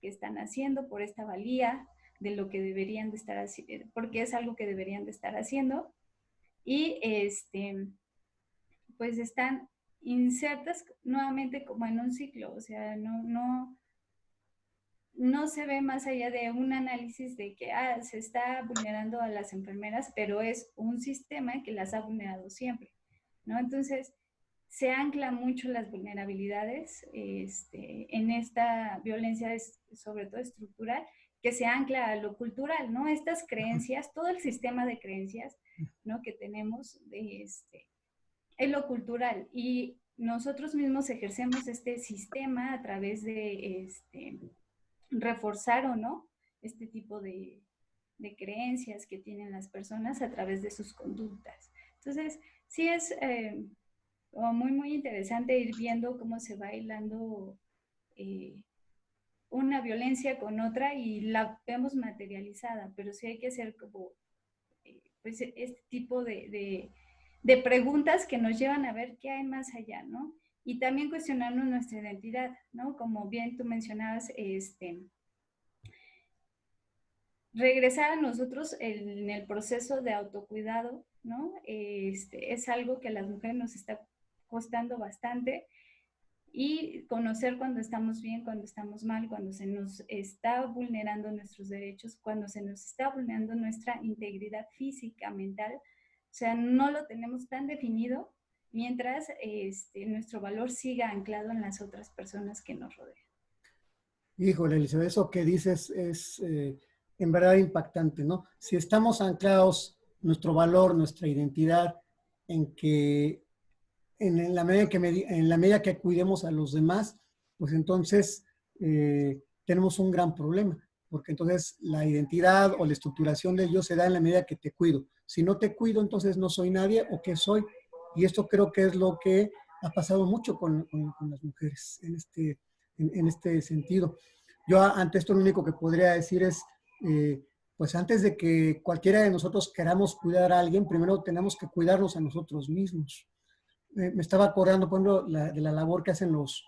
están haciendo por esta valía de lo que deberían de estar haciendo, porque es algo que deberían de estar haciendo, y pues están insertas nuevamente como en un ciclo, o sea, no se ve más allá de un análisis de que se está vulnerando a las enfermeras, pero es un sistema que las ha vulnerado siempre, ¿no? Entonces, se ancla mucho las vulnerabilidades en esta violencia, sobre todo estructural, que se ancla a lo cultural, ¿no? Estas creencias, todo el sistema de creencias, ¿no? Que tenemos es lo cultural, y nosotros mismos ejercemos este sistema a través de reforzar o no este tipo de creencias que tienen las personas a través de sus conductas. Entonces, sí es muy, muy interesante ir viendo cómo se va hilando una violencia con otra y la vemos materializada, pero sí hay que hacer como pues este tipo de preguntas que nos llevan a ver qué hay más allá, ¿no? Y también cuestionarnos nuestra identidad, ¿no? Como bien tú mencionabas, regresar a nosotros en el proceso de autocuidado, ¿no? Es algo que a las mujeres nos está costando bastante, y conocer cuando estamos bien, cuando estamos mal, cuando se nos está vulnerando nuestros derechos, cuando se nos está vulnerando nuestra integridad física, mental. O sea, no lo tenemos tan definido mientras nuestro valor siga anclado en las otras personas que nos rodean. Híjole, Elizabeth, eso que dices es en verdad impactante, ¿no? Si estamos anclados, nuestro valor, nuestra identidad, en que en la medida que cuidemos a los demás, pues entonces tenemos un gran problema, porque entonces la identidad o la estructuración de yo se da en la medida que te cuido. Si no te cuido, entonces no soy nadie, o qué soy. Y esto creo que es lo que ha pasado mucho con las mujeres en este sentido. Yo ante esto lo único que podría decir es, pues antes de que cualquiera de nosotros queramos cuidar a alguien, primero tenemos que cuidarnos a nosotros mismos. Me estaba acordando, por ejemplo, de la labor que hacen los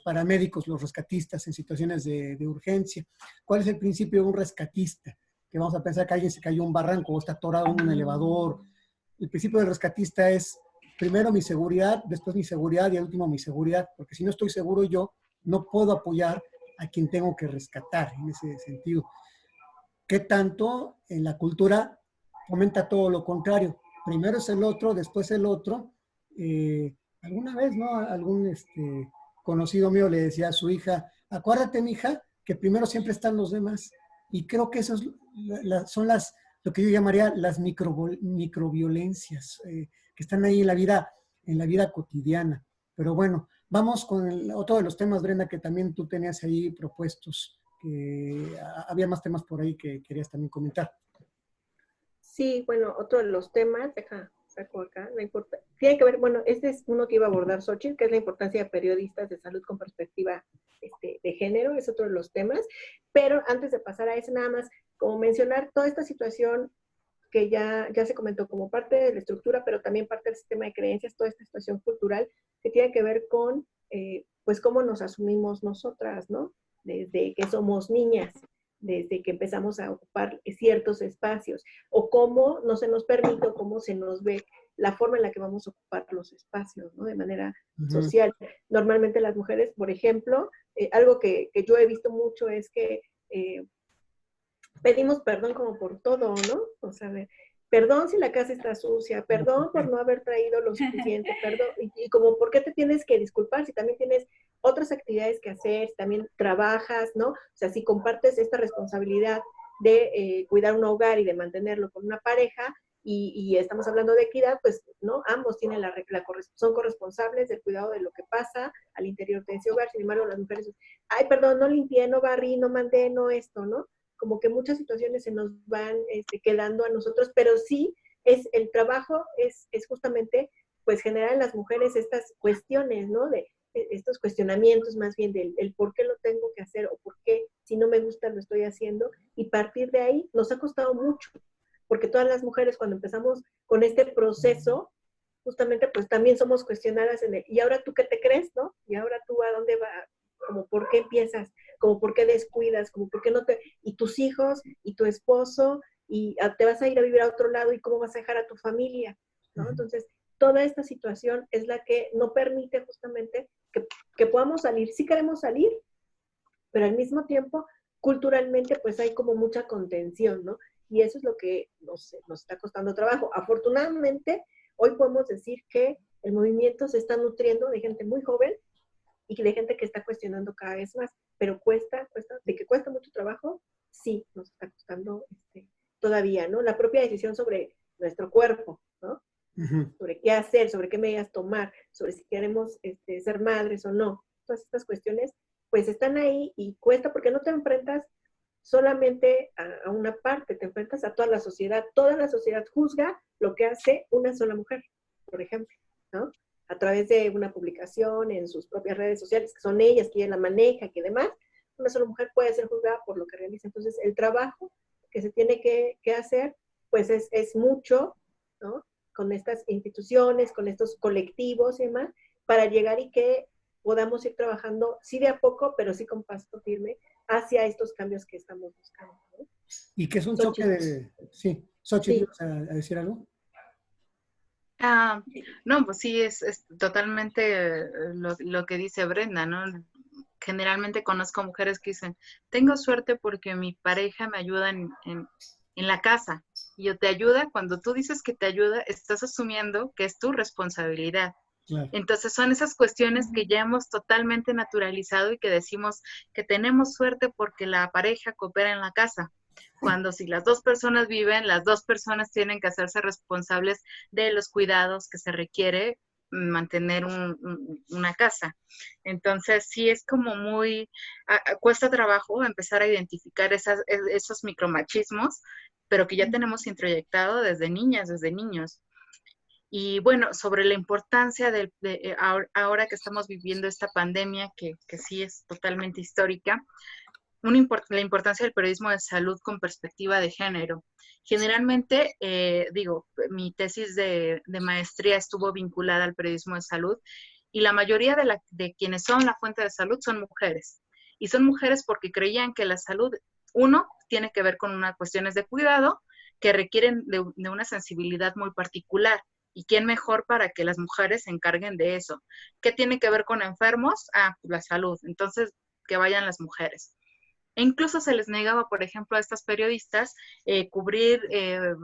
paramédicos, los rescatistas en situaciones de urgencia. ¿Cuál es el principio de un rescatista? Que vamos a pensar que alguien se cayó en un barranco o está atorado en un elevador. El principio del rescatista es primero mi seguridad, después mi seguridad y al último mi seguridad, porque si no estoy seguro yo, no puedo apoyar a quien tengo que rescatar en ese sentido. ¿Qué tanto en la cultura fomenta todo lo contrario? Primero es el otro, después el otro. Alguna vez, ¿no? Algún conocido mío le decía a su hija, acuérdate, mija, que primero siempre están los demás. Y creo que eso es, son lo que yo llamaría las microviolencias, que están ahí en la vida cotidiana. Pero bueno, vamos con otro de los temas, Brenda, que también tú tenías ahí propuestos, que había más temas por ahí que querías también comentar. Sí, bueno, otro de los temas, saco acá, tiene que ver, bueno, este es uno que iba a abordar Xochitl, que es la importancia de periodistas de salud con perspectiva de género, es otro de los temas, pero antes de pasar a ese, nada más, como mencionar toda esta situación que ya se comentó como parte de la estructura, pero también parte del sistema de creencias, toda esta situación cultural que tiene que ver con, pues, cómo nos asumimos nosotras, ¿no? Desde que somos niñas, desde que empezamos a ocupar ciertos espacios, o cómo no se nos permite, o cómo se nos ve la forma en la que vamos a ocupar los espacios, ¿no? De manera social. Normalmente las mujeres, por ejemplo, algo que yo he visto mucho es que pedimos perdón como por todo, ¿no? O sea, perdón si la casa está sucia, perdón por no haber traído lo suficiente, perdón, y como por qué te tienes que disculpar si también tienes otras actividades que hacer, si también trabajas, ¿no? O sea, si compartes esta responsabilidad de cuidar un hogar y de mantenerlo con una pareja, y estamos hablando de equidad, pues, ¿no? Ambos tienen son corresponsables del cuidado de lo que pasa al interior de ese hogar. Sin embargo, las mujeres, ay, perdón, no limpié, no barrí, no mandé, no esto, ¿no? Como que muchas situaciones se nos van quedando a nosotros, pero sí, el trabajo es justamente, pues, generar en las mujeres estas cuestiones, ¿no? De estos cuestionamientos más bien del el por qué lo tengo que hacer o por qué, si no me gusta, lo estoy haciendo, y partir de ahí nos ha costado mucho, porque todas las mujeres cuando empezamos con este proceso, justamente pues también somos cuestionadas ¿y ahora tú qué te crees, no? ¿Y ahora tú a dónde vas? Como por qué empiezas, como por qué descuidas, como por qué no te... Y tus hijos, y tu esposo, y te vas a ir a vivir a otro lado, y cómo vas a dejar a tu familia, ¿no? Entonces, toda esta situación es la que no permite justamente que podamos salir. Sí queremos salir, pero al mismo tiempo, culturalmente, pues hay como mucha contención, ¿no? Y eso es lo que nos está costando trabajo. Afortunadamente, hoy podemos decir que el movimiento se está nutriendo de gente muy joven y de gente que está cuestionando cada vez más, pero de que cuesta mucho trabajo, sí, nos está costando todavía, ¿no? La propia decisión sobre nuestro cuerpo, ¿no? Sobre qué hacer, sobre qué medidas tomar, sobre si queremos ser madres o no. Todas estas cuestiones, pues están ahí y cuesta porque no te enfrentas solamente a una parte, te enfrentas a toda la sociedad. Toda la sociedad juzga lo que hace una sola mujer, por ejemplo, ¿no? A través de una publicación en sus propias redes sociales, que son ellas, que ella la maneja, que demás, una sola mujer puede ser juzgada por lo que realiza. Entonces, el trabajo que se tiene que hacer, pues es mucho, ¿no? Con estas instituciones, con estos colectivos y demás, para llegar y que podamos ir trabajando, sí de a poco, pero sí con paso firme, hacia estos cambios que estamos buscando, ¿no? Y que es un choque de... Sí, Xochitl, ¿ibas a decir algo? No, pues sí, es totalmente lo que dice Brenda, ¿no? Generalmente conozco mujeres que dicen, tengo suerte porque mi pareja me ayuda en la casa. Y yo te ayuda, cuando tú dices que te ayuda, estás asumiendo que es tu responsabilidad. Claro. Entonces son esas cuestiones que ya hemos totalmente naturalizado y que decimos que tenemos suerte porque la pareja coopera en la casa. Cuando si las dos personas viven, las dos personas tienen que hacerse responsables de los cuidados que se requiere mantener una casa. Entonces sí es como muy, cuesta trabajo empezar a identificar esos micromachismos, pero que ya tenemos introyectado desde niñas, desde niños. Y bueno, sobre la importancia ahora que estamos viviendo esta pandemia, que sí es totalmente histórica, la importancia del periodismo de salud con perspectiva de género. Generalmente, mi tesis de maestría estuvo vinculada al periodismo de salud y la mayoría de quienes son la fuente de salud son mujeres. Y son mujeres porque creían que la salud, uno, tiene que ver con unas cuestiones de cuidado que requieren de una sensibilidad muy particular. ¿Y quién mejor para que las mujeres se encarguen de eso? ¿Qué tiene que ver con enfermos? Pues la salud. Entonces, que vayan las mujeres. E incluso se les negaba, por ejemplo, a estas periodistas cubrir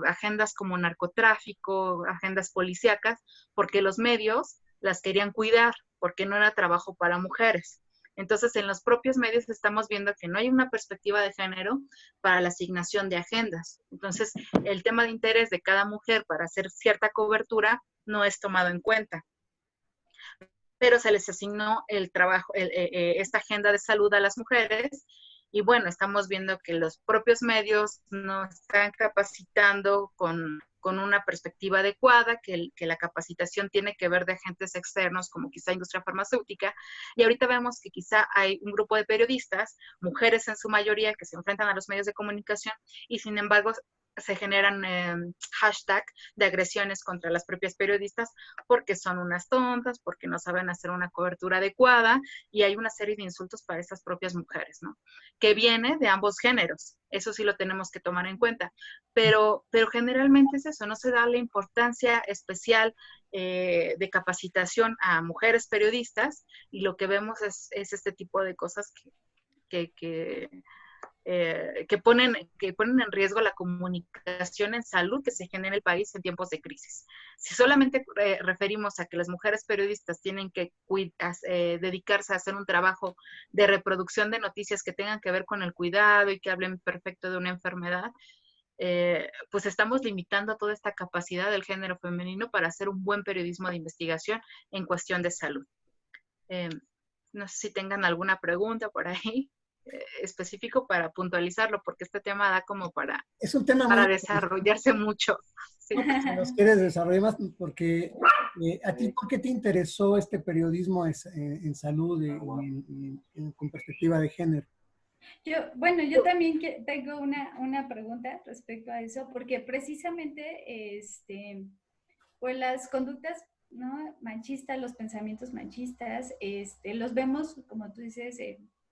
agendas como narcotráfico, agendas policíacas, porque los medios las querían cuidar, porque no era trabajo para mujeres. Entonces, en los propios medios estamos viendo que no hay una perspectiva de género para la asignación de agendas. Entonces, el tema de interés de cada mujer para hacer cierta cobertura no es tomado en cuenta. Pero se les asignó el trabajo, esta agenda de salud a las mujeres. Y bueno, estamos viendo que los propios medios no están capacitando con una perspectiva adecuada, que la capacitación tiene que ver de agentes externos, como quizá industria farmacéutica. Y ahorita vemos que quizá hay un grupo de periodistas, mujeres en su mayoría, que se enfrentan a los medios de comunicación y sin embargo se generan hashtag de agresiones contra las propias periodistas porque son unas tontas, porque no saben hacer una cobertura adecuada, y hay una serie de insultos para estas propias mujeres, ¿no? Que viene de ambos géneros, eso sí lo tenemos que tomar en cuenta, pero generalmente es eso, no se da la importancia especial de capacitación a mujeres periodistas, y lo que vemos es este tipo de cosas que ponen en riesgo la comunicación en salud que se genera en el país en tiempos de crisis. Si solamente referimos a que las mujeres periodistas tienen que dedicarse a hacer un trabajo de reproducción de noticias que tengan que ver con el cuidado y que hablen perfecto de una enfermedad, pues estamos limitando toda esta capacidad del género femenino para hacer un buen periodismo de investigación en cuestión de salud. No sé si tengan alguna pregunta por ahí específico para puntualizarlo, porque este tema da como para desarrollarse mucho. Sí. Si nos quieres desarrollar más, porque ¿a ti por qué te interesó este periodismo en salud con perspectiva de género? Yo también tengo una pregunta respecto a eso, porque precisamente pues las conductas, ¿no?, machistas, los pensamientos machistas, los vemos, como tú dices,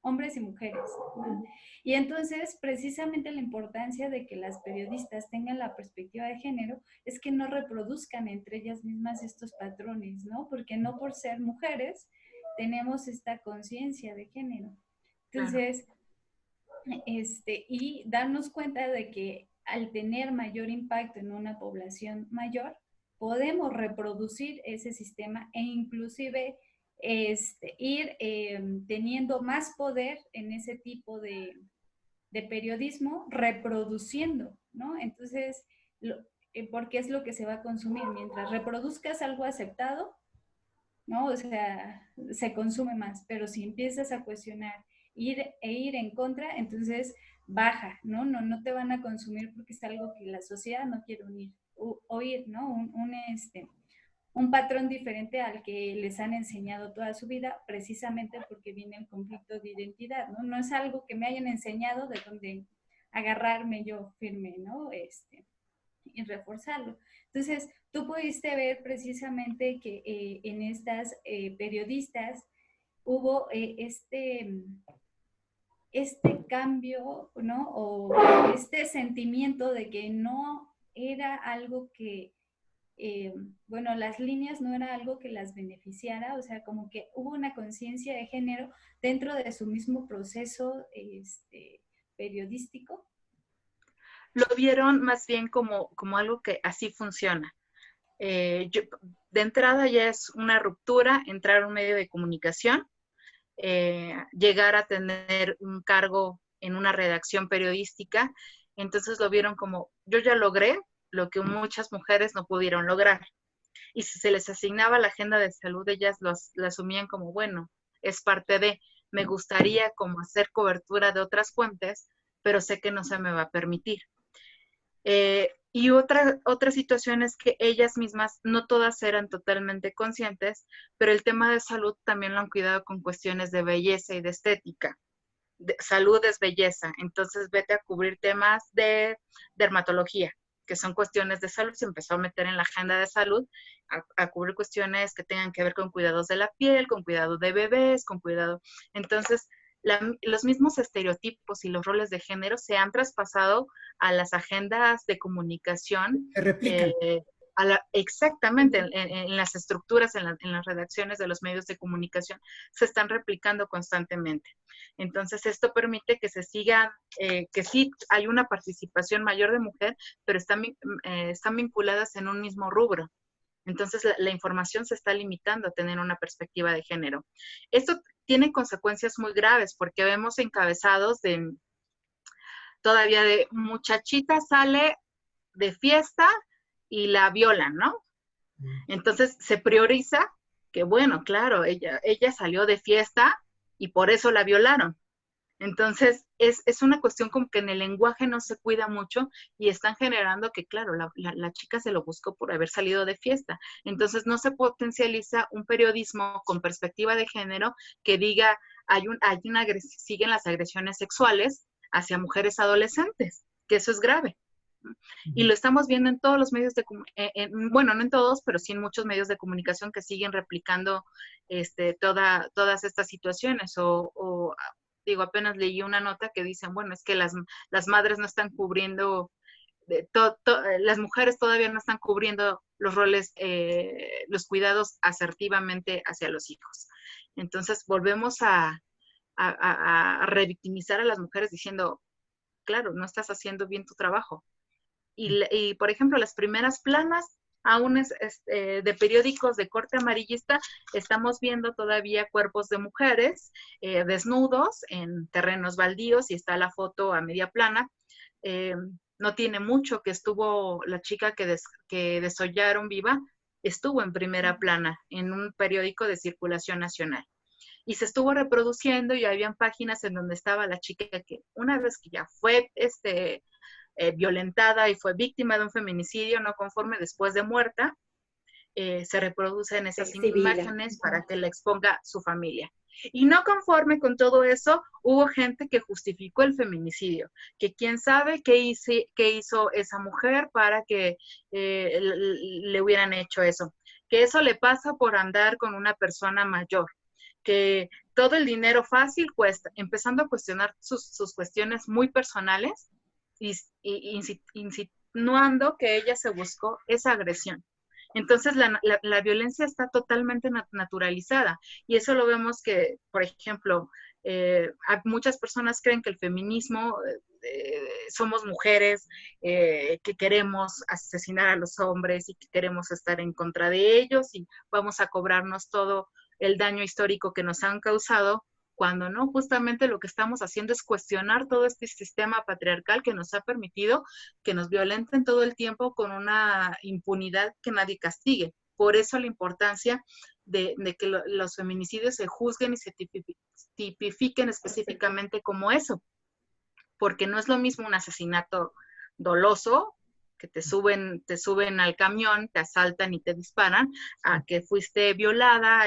hombres y mujeres, ¿no? Y entonces, precisamente la importancia de que las periodistas tengan la perspectiva de género es que no reproduzcan entre ellas mismas estos patrones, ¿no? Porque no por ser mujeres tenemos esta conciencia de género. Entonces, y darnos cuenta de que al tener mayor impacto en una población mayor, podemos reproducir ese sistema e inclusive ir teniendo más poder en ese tipo de periodismo, reproduciendo, ¿no? Entonces, porque es lo que se va a consumir. Mientras reproduzcas algo aceptado, ¿no? O sea, se consume más, pero si empiezas a cuestionar, ir en contra, entonces baja, ¿no? No te van a consumir porque es algo que la sociedad no quiere oír, ¿no? Un patrón diferente al que les han enseñado toda su vida, precisamente porque viene el conflicto de identidad, ¿no? No es algo que me hayan enseñado de donde agarrarme yo firme, ¿no? Y reforzarlo. Entonces, tú pudiste ver precisamente que en estas periodistas hubo este cambio, ¿no? O este sentimiento de que no era algo que, bueno, las líneas no era algo que las beneficiara, o sea, como que hubo una conciencia de género dentro de su mismo proceso periodístico. Lo vieron más bien como algo que así funciona. De entrada ya es una ruptura entrar a un medio de comunicación, llegar a tener un cargo en una redacción periodística, entonces lo vieron como, yo ya logré lo que muchas mujeres no pudieron lograr. Y si se les asignaba la agenda de salud, ellas la asumían como, bueno, es parte de, me gustaría como hacer cobertura de otras fuentes, pero sé que no se me va a permitir. Y otra situación es que ellas mismas, no todas eran totalmente conscientes, pero el tema de salud también lo han cuidado con cuestiones de belleza y de estética. salud es belleza, entonces vete a cubrir temas de dermatología, que son cuestiones de salud, se empezó a meter en la agenda de salud, a cubrir cuestiones que tengan que ver con cuidados de la piel, con cuidado de bebés, con cuidado. Entonces, los mismos estereotipos y los roles de género se han traspasado a las agendas de comunicación. Se replican. Exactamente, en las estructuras, en las redacciones de los medios de comunicación, se están replicando constantemente. Entonces, esto permite que se siga, que sí hay una participación mayor de mujer, pero están vinculadas en un mismo rubro. Entonces, la información se está limitando a tener una perspectiva de género. Esto tiene consecuencias muy graves, porque vemos encabezados todavía de muchachita sale de fiesta y la violan, ¿no? Entonces se prioriza que, bueno, claro, ella salió de fiesta y por eso la violaron. Entonces es una cuestión como que en el lenguaje no se cuida mucho y están generando que, claro, la chica se lo buscó por haber salido de fiesta. Entonces no se potencializa un periodismo con perspectiva de género que diga, siguen las agresiones sexuales hacia mujeres adolescentes, que eso es grave. Y lo estamos viendo en todos los medios bueno, no en todos, pero sí en muchos medios de comunicación que siguen replicando todas estas situaciones. Digo, apenas leí una nota que dicen, bueno, es que las madres no están cubriendo, las mujeres todavía no están cubriendo los roles, los cuidados asertivamente hacia los hijos. Entonces volvemos a revictimizar a las mujeres diciendo, claro, no estás haciendo bien tu trabajo. Y por ejemplo, las primeras planas aún de periódicos de corte amarillista, estamos viendo todavía cuerpos de mujeres desnudos en terrenos baldíos y está la foto a media plana. No tiene mucho que estuvo la chica que desollaron viva, estuvo en primera plana en un periódico de circulación nacional. Y se estuvo reproduciendo y habían páginas en donde estaba la chica que una vez que ya fue violentada y fue víctima de un feminicidio no conforme después de muerta, se reproducen esas imágenes para que la exponga su familia. Y no conforme con todo eso, hubo gente que justificó el feminicidio, que quién sabe qué hizo esa mujer para que le hubieran hecho eso, que eso le pasa por andar con una persona mayor, que todo el dinero fácil cuesta, empezando a cuestionar sus cuestiones muy personales, insinuando que ella se buscó esa agresión. Entonces la violencia está totalmente naturalizada y eso lo vemos que, por ejemplo, muchas personas creen que el feminismo, somos mujeres que queremos asesinar a los hombres y que queremos estar en contra de ellos y vamos a cobrarnos todo el daño histórico que nos han causado, cuando no, justamente lo que estamos haciendo es cuestionar todo este sistema patriarcal que nos ha permitido que nos violenten todo el tiempo con una impunidad que nadie castigue. Por eso la importancia de que los feminicidios se juzguen y se tipifiquen específicamente como eso, porque no es lo mismo un asesinato doloso, que te suben al camión, te asaltan y te disparan, a que fuiste violada,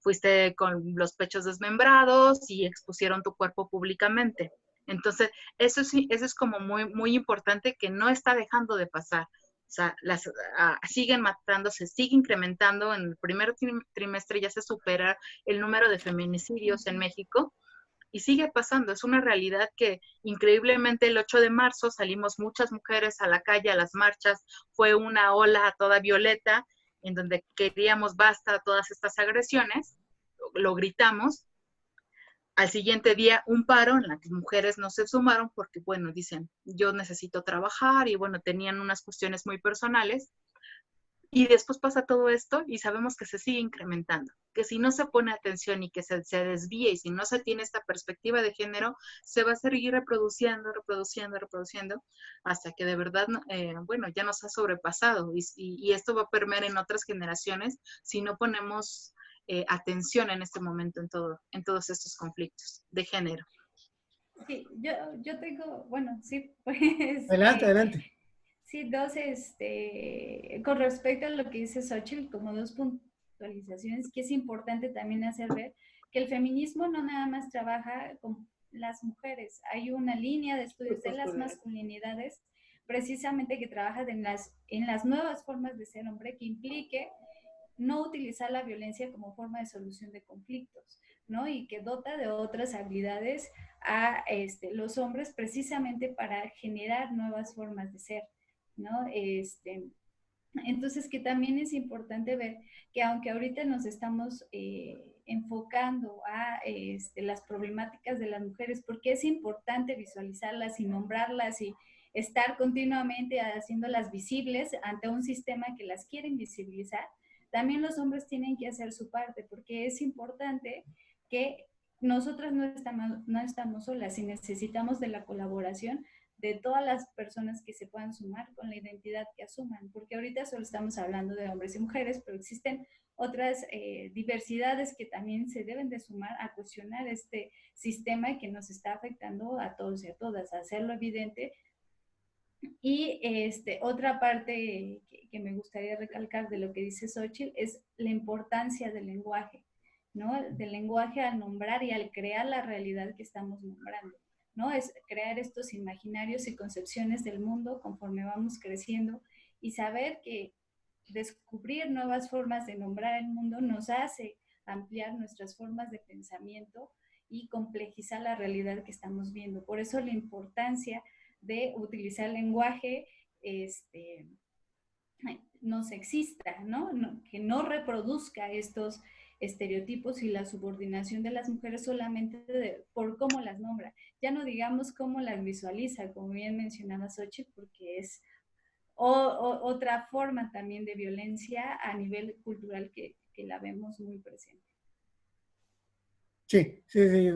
fuiste con los pechos desmembrados y expusieron tu cuerpo públicamente. Entonces, eso es como muy, muy importante que no está dejando de pasar. O sea, siguen matándose, sigue incrementando. En el primer trimestre ya se supera el número de feminicidios en México. Y sigue pasando, es una realidad que increíblemente el 8 de marzo salimos muchas mujeres a la calle, a las marchas, fue una ola toda violeta en donde queríamos basta todas estas agresiones, lo gritamos. Al siguiente día un paro en la que mujeres no se sumaron porque, bueno, dicen, yo necesito trabajar y bueno, tenían unas cuestiones muy personales. Y después pasa todo esto y sabemos que se sigue incrementando, que si no se pone atención y que se desvíe y si no se tiene esta perspectiva de género, se va a seguir reproduciendo hasta que de verdad, bueno, ya nos ha sobrepasado y esto va a permear en otras generaciones si no ponemos atención en este momento en todos estos conflictos de género. Sí, yo tengo, bueno, sí, pues... Adelante. Sí, con respecto a lo que dice Xochitl, como dos puntualizaciones que es importante también hacer ver que el feminismo no nada más trabaja con las mujeres. Hay una línea de estudios de las masculinidades precisamente que trabaja en las nuevas formas de ser hombre, que implique no utilizar la violencia como forma de solución de conflictos, ¿no? Y que dota de otras habilidades a los hombres precisamente para generar nuevas formas de ser, ¿no? Entonces, que también es importante ver que aunque ahorita nos estamos enfocando a las problemáticas de las mujeres, porque es importante visualizarlas y nombrarlas y estar continuamente haciéndolas visibles ante un sistema que las quiere invisibilizar, también los hombres tienen que hacer su parte, porque es importante que nosotras no estamos solas y necesitamos de la colaboración de todas las personas que se puedan sumar con la identidad que asuman, porque ahorita solo estamos hablando de hombres y mujeres, pero existen otras diversidades que también se deben de sumar a cuestionar este sistema que nos está afectando a todos y a todas, a hacerlo evidente. Y otra parte que me gustaría recalcar de lo que dice Xóchitl es la importancia del lenguaje, ¿no? Del lenguaje al nombrar y al crear la realidad que estamos nombrando, ¿no? Es crear estos imaginarios y concepciones del mundo conforme vamos creciendo y saber que descubrir nuevas formas de nombrar el mundo nos hace ampliar nuestras formas de pensamiento y complejizar la realidad que estamos viendo. Por eso la importancia de utilizar lenguaje no sexista, ¿no? Que no reproduzca estos estereotipos y la subordinación de las mujeres solamente por cómo las nombra. Ya no digamos cómo las visualiza, como bien mencionaba Xóchitl, porque es otra forma también de violencia a nivel cultural que la vemos muy presente. Sí, sí, sí,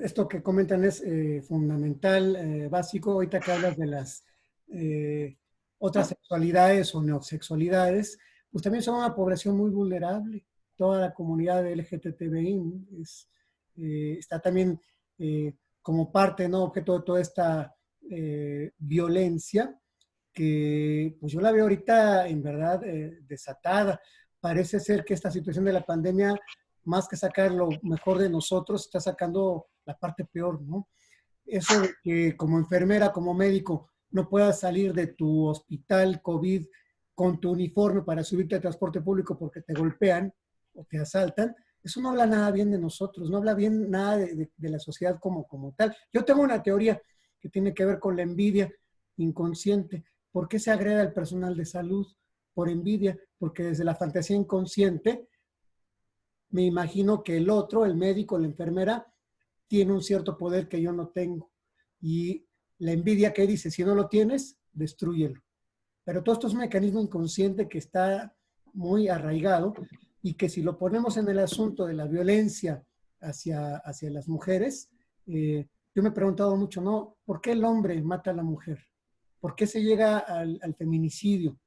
esto que comentan es fundamental, básico. Ahorita que hablas de las otras sexualidades o neosexualidades, pues también son una población muy vulnerable. Toda la comunidad LGTBI está también como parte, ¿no?, objeto de toda esta violencia, que pues yo la veo ahorita en verdad desatada. Parece ser que esta situación de la pandemia, más que sacar lo mejor de nosotros, está sacando la parte peor, ¿no? Eso de que como enfermera, como médico, no puedas salir de tu hospital COVID con tu uniforme para subirte al transporte público porque te golpean o te asaltan, eso no habla nada bien de nosotros, no habla bien nada de la sociedad como tal. Yo tengo una teoría que tiene que ver con la envidia inconsciente. ¿Por qué se agrede al personal de salud? Por envidia, porque desde la fantasía inconsciente me imagino que el otro, el médico, la enfermera, tiene un cierto poder que yo no tengo. Y la envidia que dice, si no lo tienes, destrúyelo. Pero todo esto es un mecanismo inconsciente que está muy arraigado y que si lo ponemos en el asunto de la violencia hacia las mujeres, yo me he preguntado mucho, ¿no? ¿Por qué el hombre mata a la mujer? ¿Por qué se llega al feminicidio?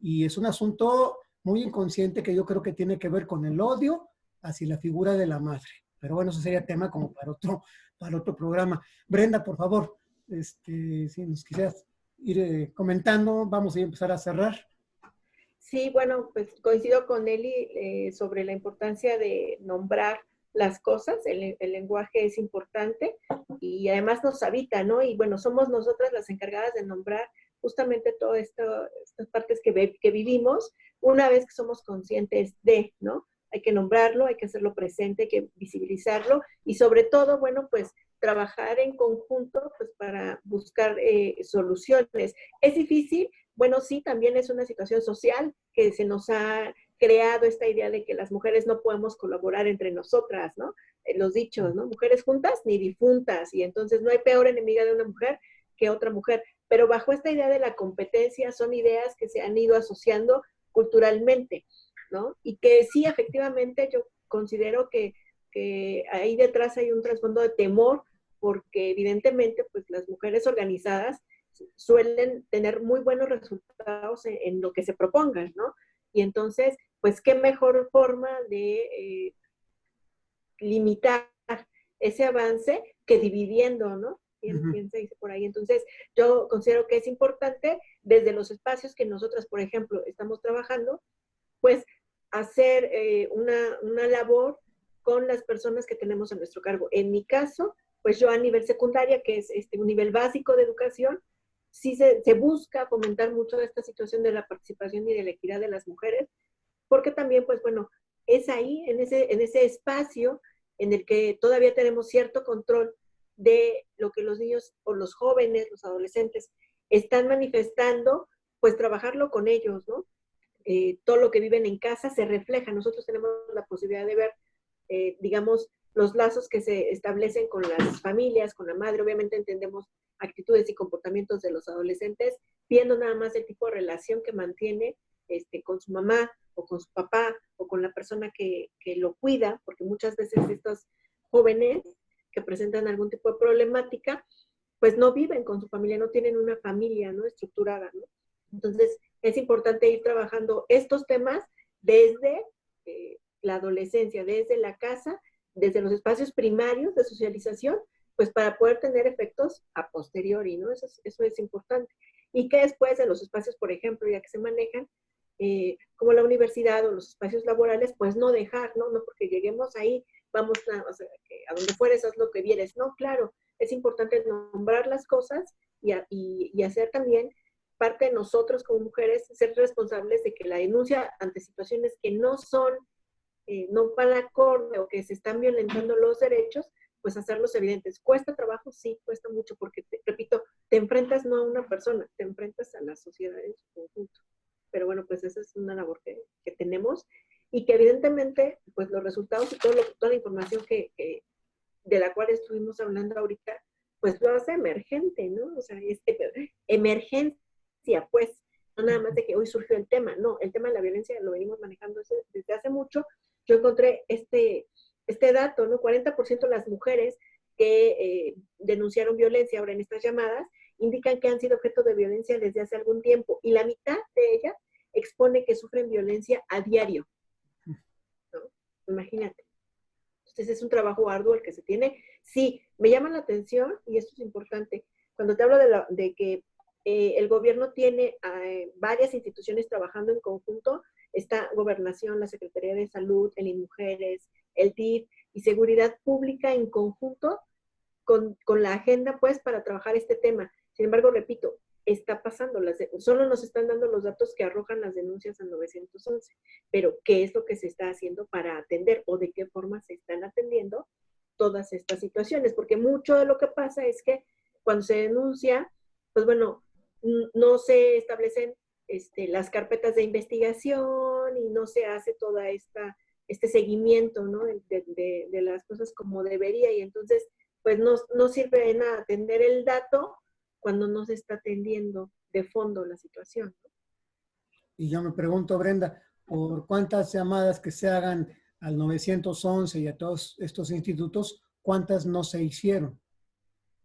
Y es un asunto muy inconsciente que yo creo que tiene que ver con el odio hacia la figura de la madre. Pero bueno, eso sería tema como para otro programa. Brenda, por favor, si nos quisieras ir comentando, vamos a empezar a cerrar. Sí, bueno, pues coincido con Eli sobre la importancia de nombrar las cosas. El lenguaje es importante y además nos habita, ¿no? Y bueno, somos nosotras las encargadas de nombrar justamente todas estas partes que vivimos una vez que somos conscientes de, ¿no? Hay que nombrarlo, hay que hacerlo presente, hay que visibilizarlo y sobre todo, bueno, pues trabajar en conjunto pues para buscar soluciones. Es difícil, bueno, sí, también es una situación social que se nos ha creado esta idea de que las mujeres no podemos colaborar entre nosotras, ¿no? Los dichos, ¿no? Mujeres juntas ni difuntas, y entonces no hay peor enemiga de una mujer que otra mujer. Pero bajo esta idea de la competencia son ideas que se han ido asociando culturalmente, ¿no? Y que sí, efectivamente, yo considero que ahí detrás hay un trasfondo de temor, porque evidentemente, pues las mujeres organizadas suelen tener muy buenos resultados en lo que se propongan, ¿no? Y entonces, pues qué mejor forma de limitar ese avance que dividiendo, ¿no? ¿Quién se dice por ahí? Entonces, yo considero que es importante desde los espacios que nosotras, por ejemplo, estamos trabajando, pues hacer una labor con las personas que tenemos a nuestro cargo. En mi caso, pues yo a nivel secundaria, que es un nivel básico de educación, sí se busca fomentar mucho esta situación de la participación y de la equidad de las mujeres, porque también, pues bueno, es ahí, en ese espacio en el que todavía tenemos cierto control de lo que los niños o los jóvenes, los adolescentes están manifestando, pues trabajarlo con ellos, ¿no? Todo lo que viven en casa se refleja. Nosotros tenemos la posibilidad de ver, digamos, los lazos que se establecen con las familias, con la madre. Obviamente entendemos actitudes y comportamientos de los adolescentes, viendo nada más el tipo de relación que mantiene con su mamá o con su papá o con la persona que lo cuida, porque muchas veces estos jóvenes que presentan algún tipo de problemática, pues no viven con su familia, no tienen una familia, ¿no? Estructurada, ¿no? Entonces, es importante ir trabajando estos temas desde la adolescencia, desde la casa, desde los espacios primarios de socialización, pues para poder tener efectos a posteriori, ¿no? Eso es importante. Y que después de los espacios, por ejemplo, ya que se manejan, como la universidad o los espacios laborales, pues no dejar, ¿no? No porque lleguemos ahí, vamos o sea, a donde fueres, haz lo que vieres. No, claro, es importante nombrar las cosas y hacer también parte de nosotros como mujeres, ser responsables de que la denuncia ante situaciones que no son, no van acorde o que se están violentando los derechos, pues hacerlos evidentes. ¿Cuesta trabajo? Sí, cuesta mucho, porque, repito, te enfrentas no a una persona, te enfrentas a la sociedad en su conjunto. Pero bueno, pues esa es una labor que tenemos y que evidentemente, pues los resultados y toda la información de la cual estuvimos hablando ahorita, pues lo hace emergente, ¿no? O sea, emergencia, pues, no nada más de que hoy surgió el tema, no, el tema de la violencia lo venimos manejando desde hace mucho. Yo encontré este dato, ¿no? 40% de las mujeres que denunciaron violencia ahora en estas llamadas indican que han sido objeto de violencia desde hace algún tiempo, y la mitad de ellas expone que sufren violencia a diario, ¿no? Imagínate. Entonces es un trabajo arduo el que se tiene. Sí, me llama la atención, y esto es importante, cuando te hablo de que el gobierno tiene varias instituciones trabajando en conjunto, está Gobernación, la Secretaría de Salud, el INMujeres, el DIF y Seguridad Pública en conjunto con la agenda, pues, para trabajar este tema. Sin embargo, repito, está pasando, solo nos están dando los datos que arrojan las denuncias al 911, pero ¿qué es lo que se está haciendo para atender o de qué forma se están atendiendo todas estas situaciones? Porque mucho de lo que pasa es que cuando se denuncia, pues bueno, no se establecen las carpetas de investigación y no se hace toda este seguimiento, ¿no? de las cosas como debería, y entonces pues no sirve de nada atender el dato cuando no se está atendiendo de fondo la situación. Y yo me pregunto, Brenda, ¿por cuántas llamadas que se hagan al 911 y a todos estos institutos, cuántas no se hicieron?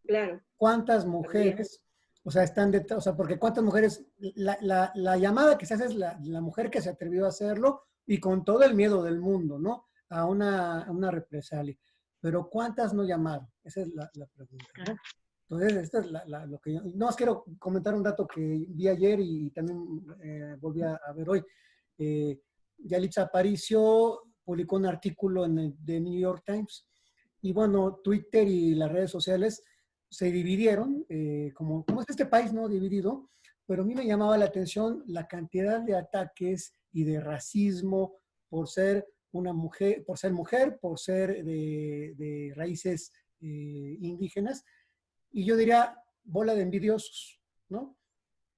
Claro. ¿Cuántas mujeres, o sea, están detrás, o sea, porque cuántas mujeres, la llamada que se hace es la mujer que se atrevió a hacerlo y con todo el miedo del mundo, ¿no? A una represalia. Pero ¿cuántas no llamaron? Esa es la pregunta, ¿no? Entonces, esta es lo que yo... No, os quiero comentar un dato que vi ayer y también volví a ver hoy. Yalitza Aparicio publicó un artículo en el The New York Times, y bueno, Twitter y las redes sociales se dividieron, como es este país, ¿no? Dividido, pero a mí me llamaba la atención la cantidad de ataques y de racismo por ser una mujer, por ser de raíces indígenas. Y yo diría, bola de envidiosos, ¿no?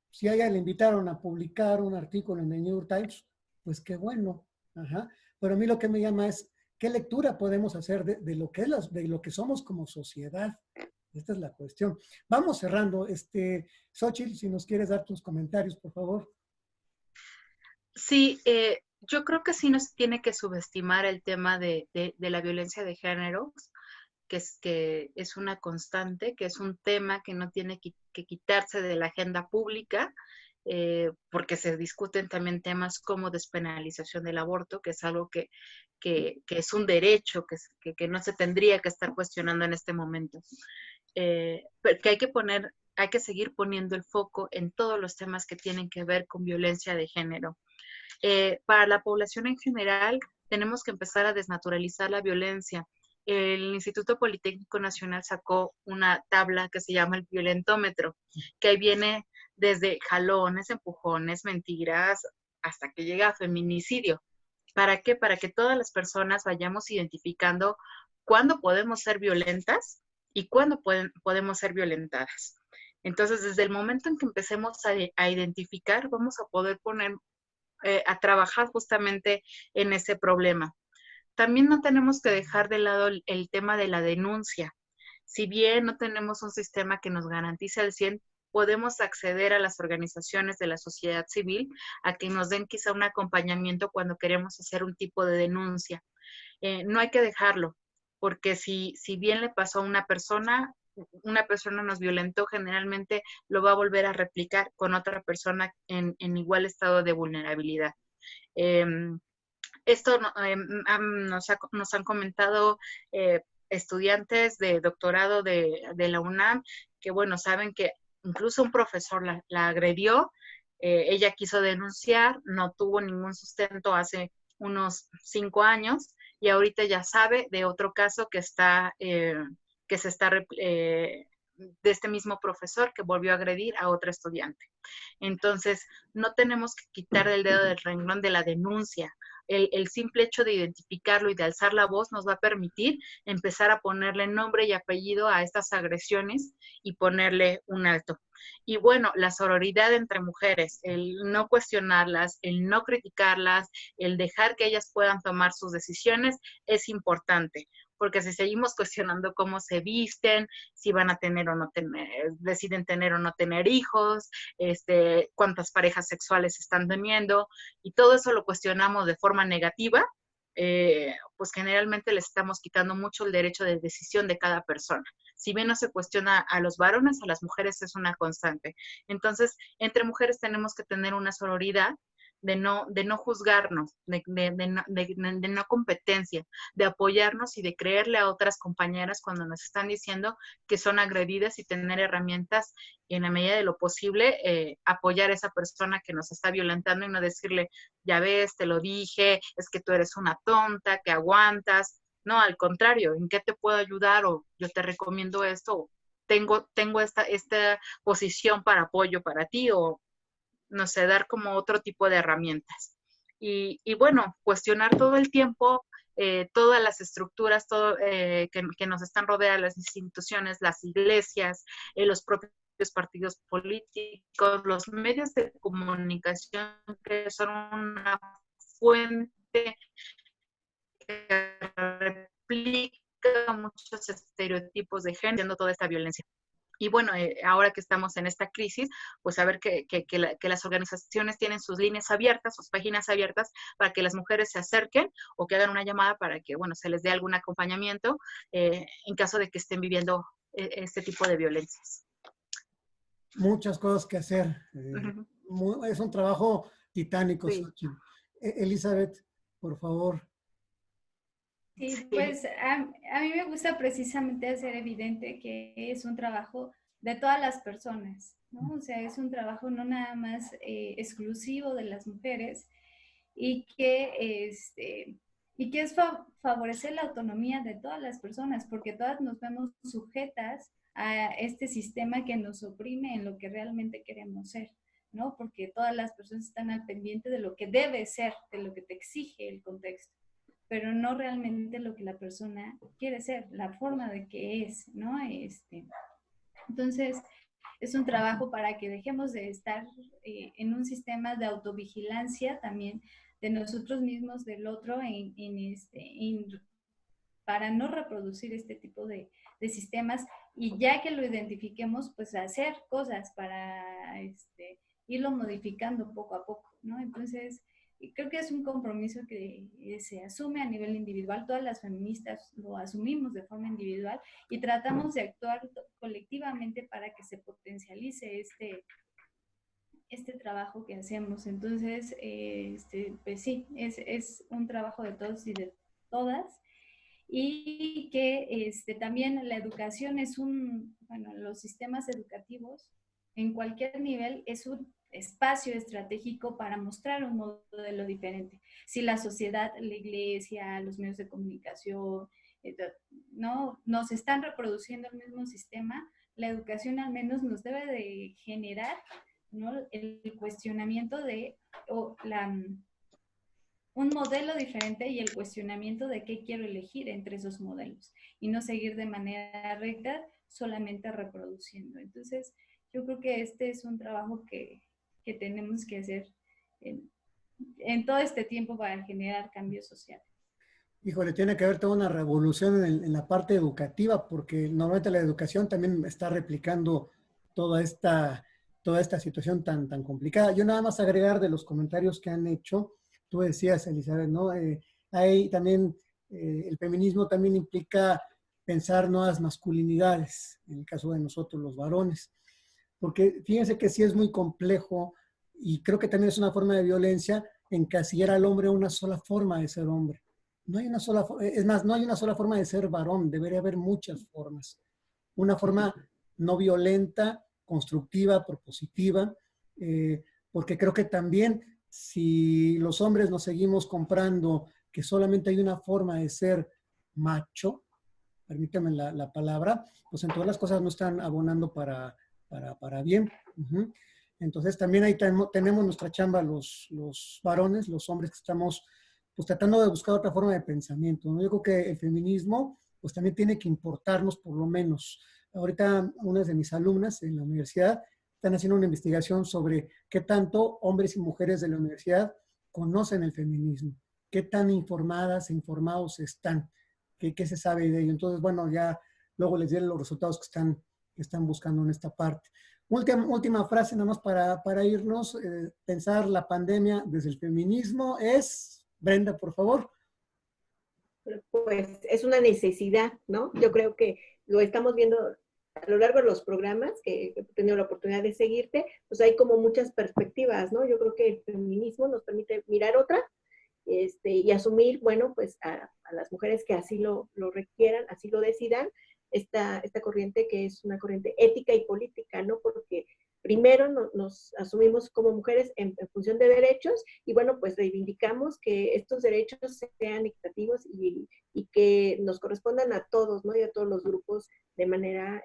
Si a ella le invitaron a publicar un artículo en el New York Times, pues qué bueno. Ajá. Pero a mí lo que me llama es, ¿qué lectura podemos hacer de lo que es de lo que somos como sociedad? Esta es la cuestión. Vamos cerrando. Xochitl, si nos quieres dar tus comentarios, por favor. Sí, yo creo que sí nos tiene que subestimar el tema de la violencia de género, que es una constante, que es un tema que no tiene que quitarse de la agenda pública, porque se discuten también temas como despenalización del aborto, que es algo que es un derecho que no se tendría que estar cuestionando en este momento. Pero que hay que seguir poniendo el foco en todos los temas que tienen que ver con violencia de género. Para la población en general, tenemos que empezar a desnaturalizar la violencia. el Instituto Politécnico Nacional sacó una tabla que se llama el violentómetro, que ahí viene desde jalones, empujones, mentiras, hasta que llega a feminicidio. ¿Para qué? Para que todas las personas vayamos identificando cuándo podemos ser violentas y cuándo podemos ser violentadas. Entonces, desde el momento en que empecemos a identificar, vamos a poder poner a trabajar justamente en ese problema. También no tenemos que dejar de lado el tema de la denuncia. Si bien no tenemos un sistema que nos garantice al 100, podemos acceder a las organizaciones de la sociedad civil a que nos den quizá un acompañamiento cuando queremos hacer un tipo de denuncia. No hay que dejarlo, porque si bien le pasó a una persona nos violentó, generalmente lo va a volver a replicar con otra persona en igual estado de vulnerabilidad. Esto nos han comentado estudiantes de doctorado de la UNAM, que bueno, saben que incluso un profesor la agredió, ella quiso denunciar, no tuvo ningún sustento hace unos 5 años, y ahorita ya sabe de otro caso que se está de este mismo profesor que volvió a agredir a otra estudiante. Entonces, no tenemos que quitar el dedo del renglón de la denuncia. El simple hecho de identificarlo y de alzar la voz nos va a permitir empezar a ponerle nombre y apellido a estas agresiones y ponerle un alto. Y bueno, la sororidad entre mujeres, el no cuestionarlas, el no criticarlas, el dejar que ellas puedan tomar sus decisiones es importante, porque si seguimos cuestionando cómo se visten, si van a tener o no tener, deciden tener o no tener hijos, cuántas parejas sexuales están teniendo, y todo eso lo cuestionamos de forma negativa, pues generalmente les estamos quitando mucho el derecho de decisión de cada persona. Si bien no se cuestiona a los varones, a las mujeres es una constante. Entonces, entre mujeres tenemos que tener una sororidad de no juzgarnos, de no competencia, de apoyarnos y de creerle a otras compañeras cuando nos están diciendo que son agredidas, y tener herramientas y en la medida de lo posible apoyar a esa persona que nos está violentando y no decirle, ya ves, te lo dije, es que tú eres una tonta, que aguantas. No, al contrario, ¿en qué te puedo ayudar? O yo te recomiendo esto, o tengo esta posición para apoyo para ti, o no sé, dar como otro tipo de herramientas. Y bueno, cuestionar todo el tiempo todas las estructuras que nos están rodeando, las instituciones, las iglesias, los propios partidos políticos, los medios de comunicación, que son una fuente que replica muchos estereotipos de género, haciendo toda esta violencia. Y bueno, ahora que estamos en esta crisis, pues saber que las organizaciones tienen sus líneas abiertas, sus páginas abiertas, para que las mujeres se acerquen o que hagan una llamada para que, bueno, se les dé algún acompañamiento en caso de que estén viviendo este tipo de violencias. Muchas cosas que hacer. Es un trabajo titánico, Sí. Xochitl. Elizabeth, por favor. Sí, pues a mí me gusta precisamente hacer evidente que es un trabajo de todas las personas, ¿no? O sea, es un trabajo no nada más exclusivo de las mujeres, y que es favorecer la autonomía de todas las personas, porque todas nos vemos sujetas a este sistema que nos oprime en lo que realmente queremos ser, ¿no? Porque todas las personas están al pendiente de lo que debe ser, de lo que te exige el contexto, pero no realmente lo que la persona quiere ser, la forma de que es, ¿no? Entonces, es un trabajo para que dejemos de estar en un sistema de autovigilancia también de nosotros mismos, del otro, para no reproducir este tipo de sistemas, y ya que lo identifiquemos, pues hacer cosas para irlo modificando poco a poco, ¿no? Entonces, creo que es un compromiso que se asume a nivel individual. Todas las feministas lo asumimos de forma individual y tratamos de actuar colectivamente para que se potencialice este trabajo que hacemos. Entonces, pues sí, es un trabajo de todos y de todas. Y que también la educación es los sistemas educativos en cualquier nivel es un espacio estratégico para mostrar un modelo diferente. Si la sociedad, la iglesia, los medios de comunicación, no nos están reproduciendo el mismo sistema, la educación al menos nos debe de generar, ¿no?, el cuestionamiento de un modelo diferente y el cuestionamiento de qué quiero elegir entre esos modelos y no seguir de manera recta solamente reproduciendo. Entonces, yo creo que este es un trabajo que tenemos que hacer en todo este tiempo para generar cambios sociales. Híjole, tiene que haber toda una revolución en la parte educativa, porque normalmente la educación también está replicando toda esta situación tan complicada. Yo nada más agregar de los comentarios que han hecho, tú decías, Elizabeth, ¿no? Hay también, el feminismo también implica pensar nuevas masculinidades, en el caso de nosotros los varones, porque fíjense que sí es muy complejo y creo que también es una forma de violencia encasillar al hombre a una sola forma de ser hombre. No hay una sola, es más, no hay una sola forma de ser varón, debería haber muchas formas. Una forma no violenta, constructiva, propositiva, porque creo que también si los hombres nos seguimos comprando que solamente hay una forma de ser macho, permítame la palabra, pues entonces las cosas no están abonando para bien. Entonces también ahí tenemos nuestra chamba los varones, los hombres que estamos pues tratando de buscar otra forma de pensamiento, ¿no? Yo creo que el feminismo pues también tiene que importarnos por lo menos. Ahorita unas de mis alumnas en la universidad están haciendo una investigación sobre qué tanto hombres y mujeres de la universidad conocen el feminismo, qué tan informadas e informados están, qué se sabe de ello. Entonces, bueno, ya luego les diré los resultados que están buscando en esta parte. Última frase nada más para irnos. Pensar la pandemia desde el feminismo es... Brenda, por favor. Pues es una necesidad, ¿no? Yo creo que lo estamos viendo a lo largo de los programas que he tenido la oportunidad de seguirte, pues hay como muchas perspectivas, ¿no? Yo creo que el feminismo nos permite mirar otra y asumir, bueno, pues a las mujeres que así lo requieran, así lo decidan, esta corriente que es una corriente ética y política, ¿no? Porque primero nos asumimos como mujeres en función de derechos y bueno, pues reivindicamos que estos derechos sean equitativos y que nos correspondan a todos, ¿no? Y a todos los grupos de manera,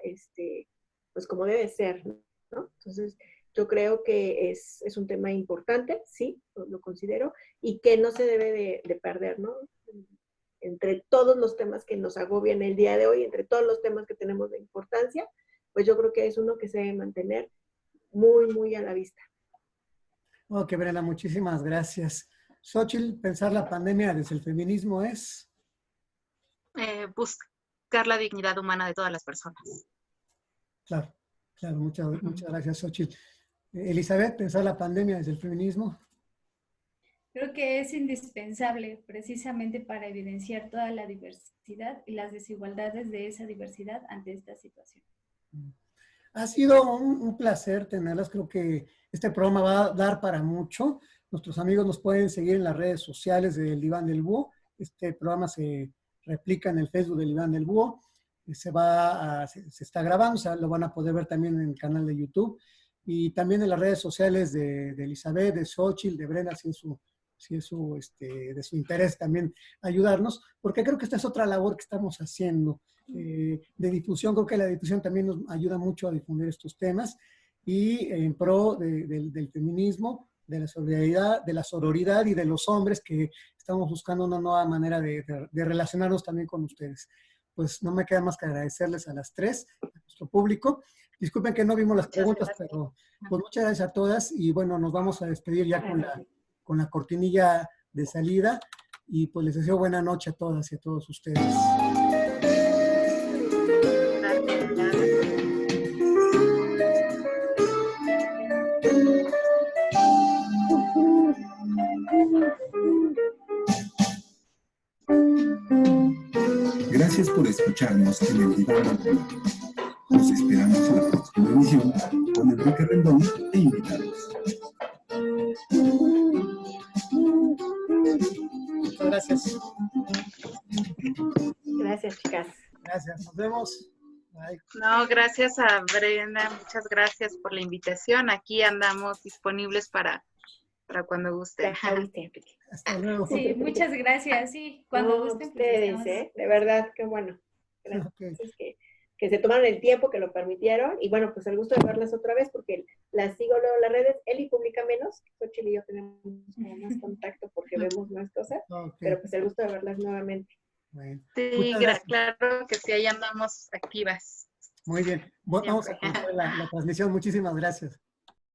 pues como debe ser, ¿no? Entonces, yo creo que es un tema importante, sí, lo considero, y que no se debe de perder, ¿no? Entre todos los temas que nos agobian el día de hoy, entre todos los temas que tenemos de importancia, pues yo creo que es uno que se debe mantener muy, muy a la vista. Ok, Brenda, muchísimas gracias. Xóchitl, pensar la pandemia desde el feminismo es... buscar la dignidad humana de todas las personas. Claro, muchas gracias, Xóchitl. Elizabeth, pensar la pandemia desde el feminismo. Creo que es indispensable precisamente para evidenciar toda la diversidad y las desigualdades de esa diversidad ante esta situación. Ha sido un placer tenerlas. Creo que este programa va a dar para mucho. Nuestros amigos nos pueden seguir en las redes sociales del Diván del Búho. Este programa se replica en el Facebook del Diván del Búho. Se está grabando, o sea, lo van a poder ver también en el canal de YouTube. Y también en las redes sociales de Elizabeth, de Xóchitl, de Brenda, si es de su interés también ayudarnos, porque creo que esta es otra labor que estamos haciendo. De difusión, creo que la difusión también nos ayuda mucho a difundir estos temas y en pro del feminismo, de la sororidad y de los hombres que estamos buscando una nueva manera de relacionarnos también con ustedes. Pues no me queda más que agradecerles a las tres, a nuestro público. Disculpen que no vimos las preguntas, pero pues muchas gracias a todas y bueno, nos vamos a despedir ya con la cortinilla de salida y pues les deseo buena noche a todas y a todos ustedes. Gracias por escucharnos en el Diván del Búho. Nos esperamos en la próxima emisión con Enrique Rendón e invitados. Muchas gracias. Gracias, chicas. Gracias, nos vemos. Bye. No, gracias a Brenda, muchas gracias por la invitación. Aquí andamos disponibles para para cuando guste. Ya viste, Enrique. Hasta luego. Sí, muchas gracias. Sí, cuando No, gusten. ustedes, Pues, de verdad, qué bueno. Gracias. Ok. Que se tomaron el tiempo, que lo permitieron, y bueno, pues el gusto de verlas otra vez, porque las sigo luego en las redes. Eli publica menos, Xochitl y yo tenemos como más contacto porque vemos más cosas, Ok. pero pues el gusto de verlas nuevamente. Bueno, Sí, muchas gracias. claro que sí, ahí andamos activas. Muy bien. Vamos a cortar la transmisión. Muchísimas gracias.